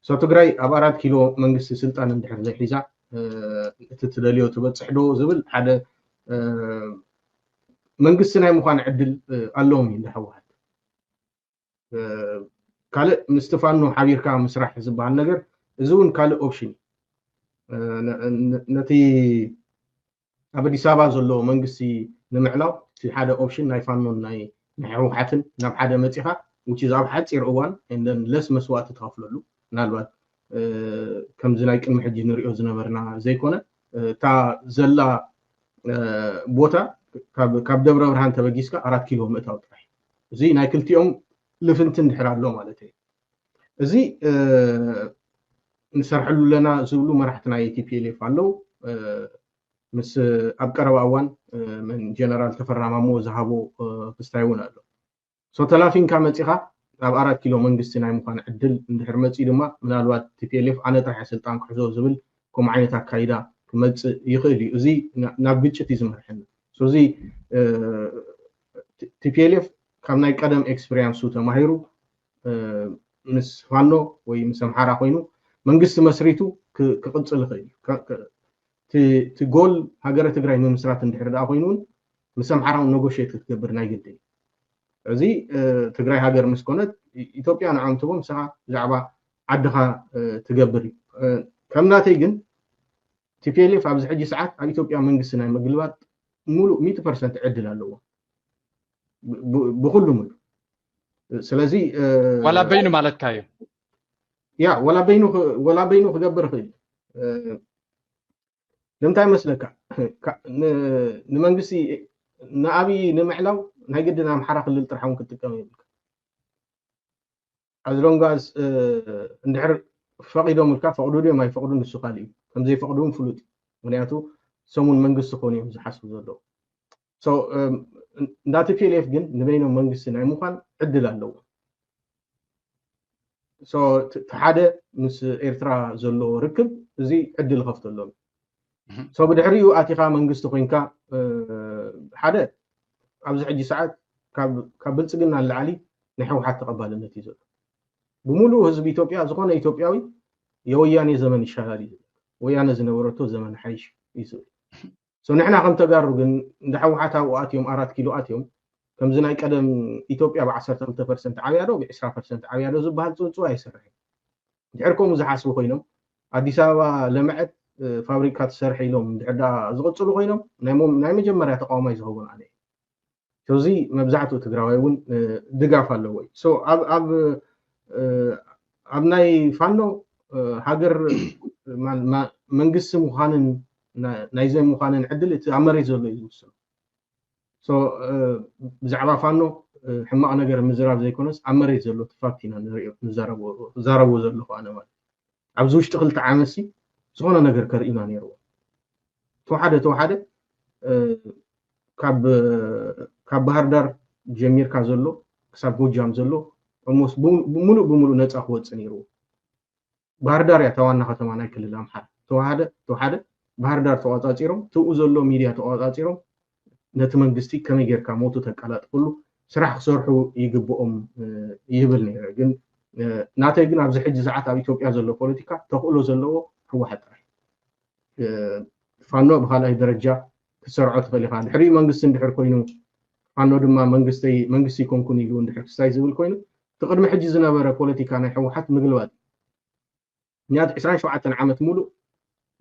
Speaker 4: سو تግራይ ኣብ 4 ኪሎ መንግስቲ ስልጣን እንድሕር ዘይሒዛ እትትደልዮ ትበፅሕ ዶ ዝብል ሓደ መንግስቲ ናይ ምዃን ዕድል ኣለዎም እንዳሕወሓት ካልእ ምስትፋኖ ሓቢርካ ምስራሕ ዝበሃል ነገር እዚ እውን ካልእ ኦፕሽን ነቲ ኣብ ኣዲስ ኣበባ ዘሎ መንግስቲ ንምዕላው እቲ ሓደ ኦፕሽን ናይ ፋኖን ናይ حوحاتن ناب حدا متيخا which is ኣብ ሓፂር እዋን and then less መስዋዕቲ ተኸፍለሉ ምናልባት ከም ዝናይ ቅድሚ ሕጂ ንሪኦ ዝነበርና ዘይኮነ እታ ዘላ ቦታ ካብ ደብረ ብርሃን ተበጊስካ 4 ኪሎ ምእታው ጥራሕ እዚ ናይ ክልቲኦም ልፍንትን ድሕር ኣሎ ማለት እዩ እዚ ንሰርሐሉ ለና ዝብሉ መራሕቲ ናይ TPLF ኣለው مس أبكر وأوان من جنرال تفرما مو ذهبوا فستايون له. سو تلافين كامتيها أب 4 كيلو من قصنا مكان عدل من حرمت إدما من الوقت TPLF أنا ترى سلطان كحزو زبل كم عينة كايدا كمت يخلي زي نبيتش تيزم حنا. سو زي TPLF كم نايك قدم experience سوتا ماهرو مس فانو وي مسمحارا خوينو من قص مسريتو كقدس الخيل تقول هاجرة تجري من مسرات اندحر دا خوينون مسام حرام نيغوشيت تكبر ناي جدي ازي تجري هاجر مسكونت ايثيوبيا نعمتهم ساعه زعبا عدها تجبري كمناتي جن TPLF ابز حجي ساعات على ايثيوبيا منقس ناي مقلبات مولو 100% عدل አለው بكلهم ስለዚህ
Speaker 3: ولا بينه ማለት ካዩ
Speaker 4: ያ ولا بينه خجبر خيل لمتى مسلك نمنجسي نأبي نمعلو نهجدنا محرق اللي ترحون كتكمل as long as እንድሕር ፈቂዶም ልካ ፈቅዱ ዲዮም ኣይፈቅዱን ንሱ ካሊ ከም ዘይፈቅዱን ፍሉጥ ምክንያቱ ሰሙን መንግስቲ ኮኑ እዮም ዝሓስቡ ዘለዉ so እንዳት ፒኤልኤፍ ግን ንበይኖም መንግስቲ ናይ ምዃን ዕድል ኣለዎ so ሓደ ምስ ኤርትራ ዘሎ ርክብ እዚ ዕድል ከፍተሎም so ብድሕሪኡ ኣቲኻ መንግስቲ ኮይንካ ሓደ ኣብዚ ሕጂ ሰዓት ካብ ብልጽግና ንላዕሊ ናይ ሕወሓት ተቐባልነት እዩ ዘሎ بمولو حزب إثيوبيا زخون إثيوبياوي يوياني زمن الشغالي ويانا زنورته زمن حيش يسوي سو نحنا كم تجارب ندحو حتى وقاتهم 4 كيلو آتيهم كم زناي قدم إثيوبيا ب 10% عبيادو ب 10% عبيادو زبال صوصو يسرح يعركم زحاسبو خوينم አዲስ አበባ ለማዕት ፋብሪካት ሰርሒሎም ድሕዳ ዝቕጽሉ ኮይኖም ናይ መጀመርያ ተቃውሞ ይዝኸውን ኣነ ስለዚ መብዛሕትኡ ትግራዋይውን ድጋፍ ኣለዎ ሶ ኣብ ናይ ፋኖ ሃገር መንግስቲ ምዃንን ናይ ዘይ ምዃንን ዕድል እቲ ኣብ መሬት ዘሎ እዩ ዝውስን ሶ ብዛዕባ ፋኖ ሕማቕ ነገር ምዝራብ ዘይኮነስ ኣብ መሬት ዘሎ ትፋክቲና ንሪኦ ንዛረቦ ዘለኹ ኣነ ማለት ኣብዚ ውሽጢ ክልተ ዓመሲ ዝኾነ ነገር ከርኢና ነይርዎ ተዋሓደ ካብ ባህር ዳር ጀሚርካ ዘሎ ክሳብ ጎጃም ዘሎ almost بمولو ነፃ ክወፅእ ነይርዎ ባህር ዳር ያ ተዋና ከተማ ናይ ክልል ኣምሓራ ተዋሓደ ባህር ዳር ተዋፃፂሮም ትኡ ዘሎ ሚድያ ተዋፃፂሮም ነቲ መንግስቲ ከመይ ጌርካ ሞቱ ተቃላጥፍሉ ስራሕ ክሰርሑ ይግብኦም ይብል ነይረ ግን ናተይ ግን ኣብዚ ሕጂ ሰዓት ኣብ ኢትዮጵያ ዘሎ ፖለቲካ ተኽእሎ ዘለዎ ሕወሓት ጥራሕ ፋኖ ብካልኣይ ደረጃ ክሰርዖ ትኽእል ኢኻ ድሕሪ መንግስቲ እንድሕር ኮይኑ ፋኖ ድማ መንግስቲ ይኮንኩን ኢሉ እንድሕር ክስታይ ዝብል ኮይኑ تقدم حجز نبرة بوليتيكا نحن حوحت مقلوات نيات 27 عامت مولو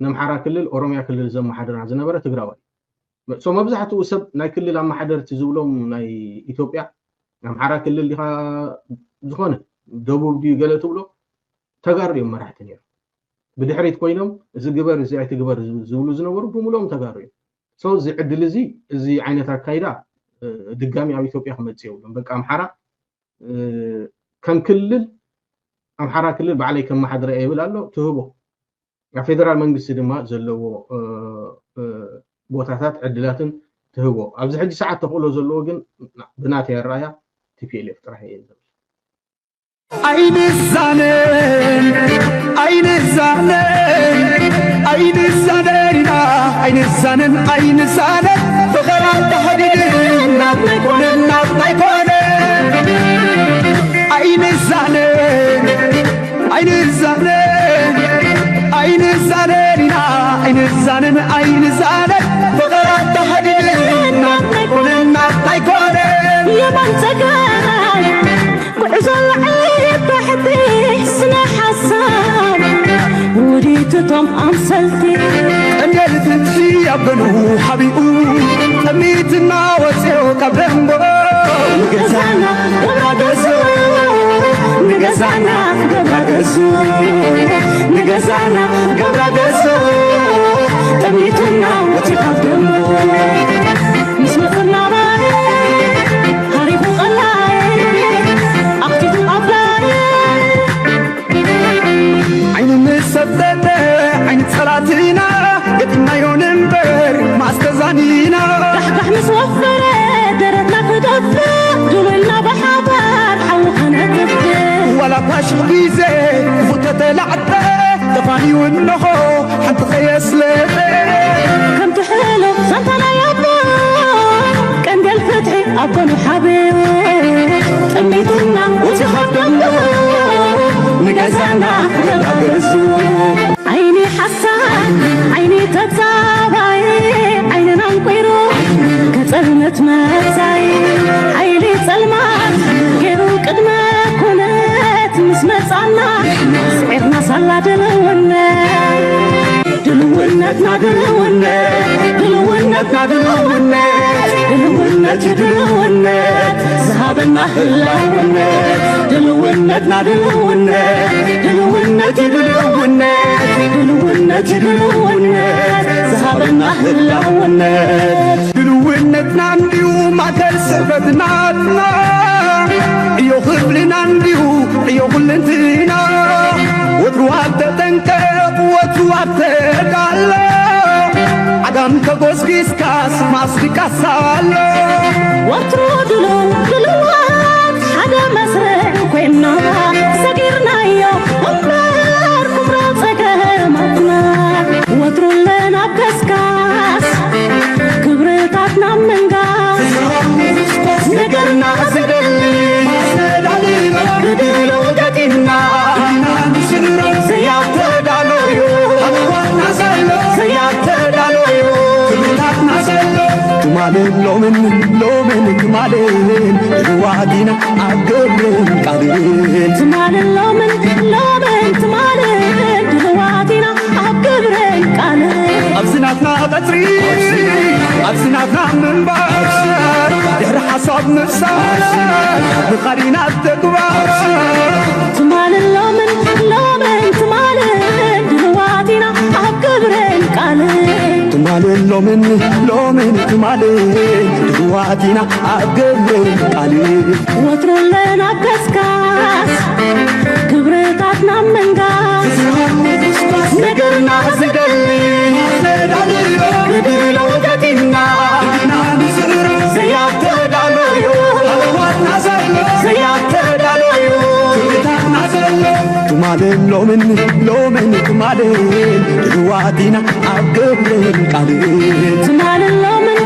Speaker 4: نمحرا كلل أوروميا كلل زم حدر عز نبرة تقراوي سو مبزحتو وسب ناي كلل لما حدر تزولهم ناي إثيوبيا نمحرا كلل لها زخونة دوبو بديو قالتو بلو تقار يوم مرحت نير بدحريت كوينهم زي قبر زي عيت قبر زولو زنورو بمولهم تقار يوم سو زي عدل زي عينتا كايدا دقامي عم إثيوبيا خمد سيولهم بقى أمحرا كم كلل أمحرا كلل بعلي كم حدر أيبل الله تهبو فيدرال منجس دما زلوا بوتاتات عدلات تهبو أبز حد ساعة تقولوا زلوا جن بناتي الراية TPLF راح ينزل
Speaker 1: عين الزانين عين الزانين عين الزانين عين الزانين عين الزانين فخرات تحديد الناس ما يكون الناس ما يكون عين الزانين عين الزانين عين الزانين عين الزانين عين الزانين فخرات تحديد الناس ما يكون الناس ما يكون
Speaker 2: يا من تقال وعزل عيب بحبي سنة حسان وريتهم أمثلتي
Speaker 1: أنا لتنسي أبنو حبيبو تميتنا وسيو كبرمبو
Speaker 2: نقزانا قبرقزو نقزانا قبرقزو نقزانا قبرقزو تميتنا وسيو كبرمبو نسمعنا راي هاريبو غلاي أختي أبلاي
Speaker 1: عين مسددة عين صلاتنا قدنا يونمبر ما استزانينا
Speaker 2: بحبح مسوفرة درتنا كدفة دولنا بحبار حوخنا كدفة
Speaker 1: ولا باش بيزي فتت العدة تفاني والنخو حتى خيس لبي
Speaker 2: كم تحلو سنتنا يابا كان قال فتحي أبن حبيبي تميتنا وتخدمنا
Speaker 1: نقزانا قبرقزو
Speaker 2: عيني حسان عيني تتابعي عيننا نقيرو كتلمت مساي عيني سلمات كيرو قدما كنت مسمت عنا سعيرنا صلا دلونا
Speaker 1: دلونتنا دلونت دلونتنا دلونت دلونت دلونت ذهبنا هلاونت دلونتنا دلونت دلونت دلونت دلونت دلونت ذهبنا هلاونت دلونتنا اليوم ما تلسفتنا خبلنا نديو عيو كلنتنا وتروات تنكب وتروات تقالو عدم كغوزكيس كاس ماسكي كاسالو
Speaker 2: وترودلو دلوات حدا مسرق كوينا سقيرنا يو أمبار كمرات سقامتنا وترولنا بكسكاس كبرتاتنا منغاس نقرنا سقلي بدلو دكنا سيات دالويو سيات دالويو
Speaker 1: تمالين لومن تمالين الوادينا عقبين قادرين
Speaker 2: تمالين لومن تمالين الوادينا عقبين قادرين
Speaker 1: أبسناتنا قطري أبسناتنا منبار دهر حصاب نفسار بقرينا التكبار
Speaker 2: تمالين لومن تمالين الوادينا عقبين قادرين
Speaker 1: تمالين لومن تمالين الوادينا عقبين قادرين
Speaker 2: وترولنا بكسكاس كبرتاتنا منغاس
Speaker 1: نقرنا سقلي بدلو دكنا سيات دالويو سيات دالويو تمالين لومن تمالين الوادينا عقبين قادرين
Speaker 2: تمالين لومن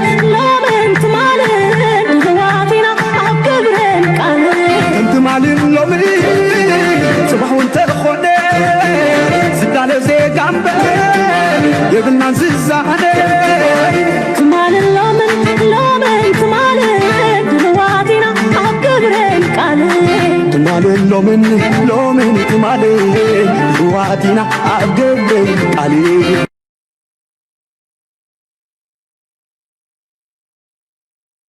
Speaker 2: تمالين الوادينا عقبين قادرين
Speaker 1: تمالين لومن صباح وانت الخوني زدان زي جنبي يبلنا ززاني
Speaker 2: تمالين لومن تمالين الوادينا عقبين قادرين
Speaker 1: تمالين لومن تمالين الوادينا عقبين قادرين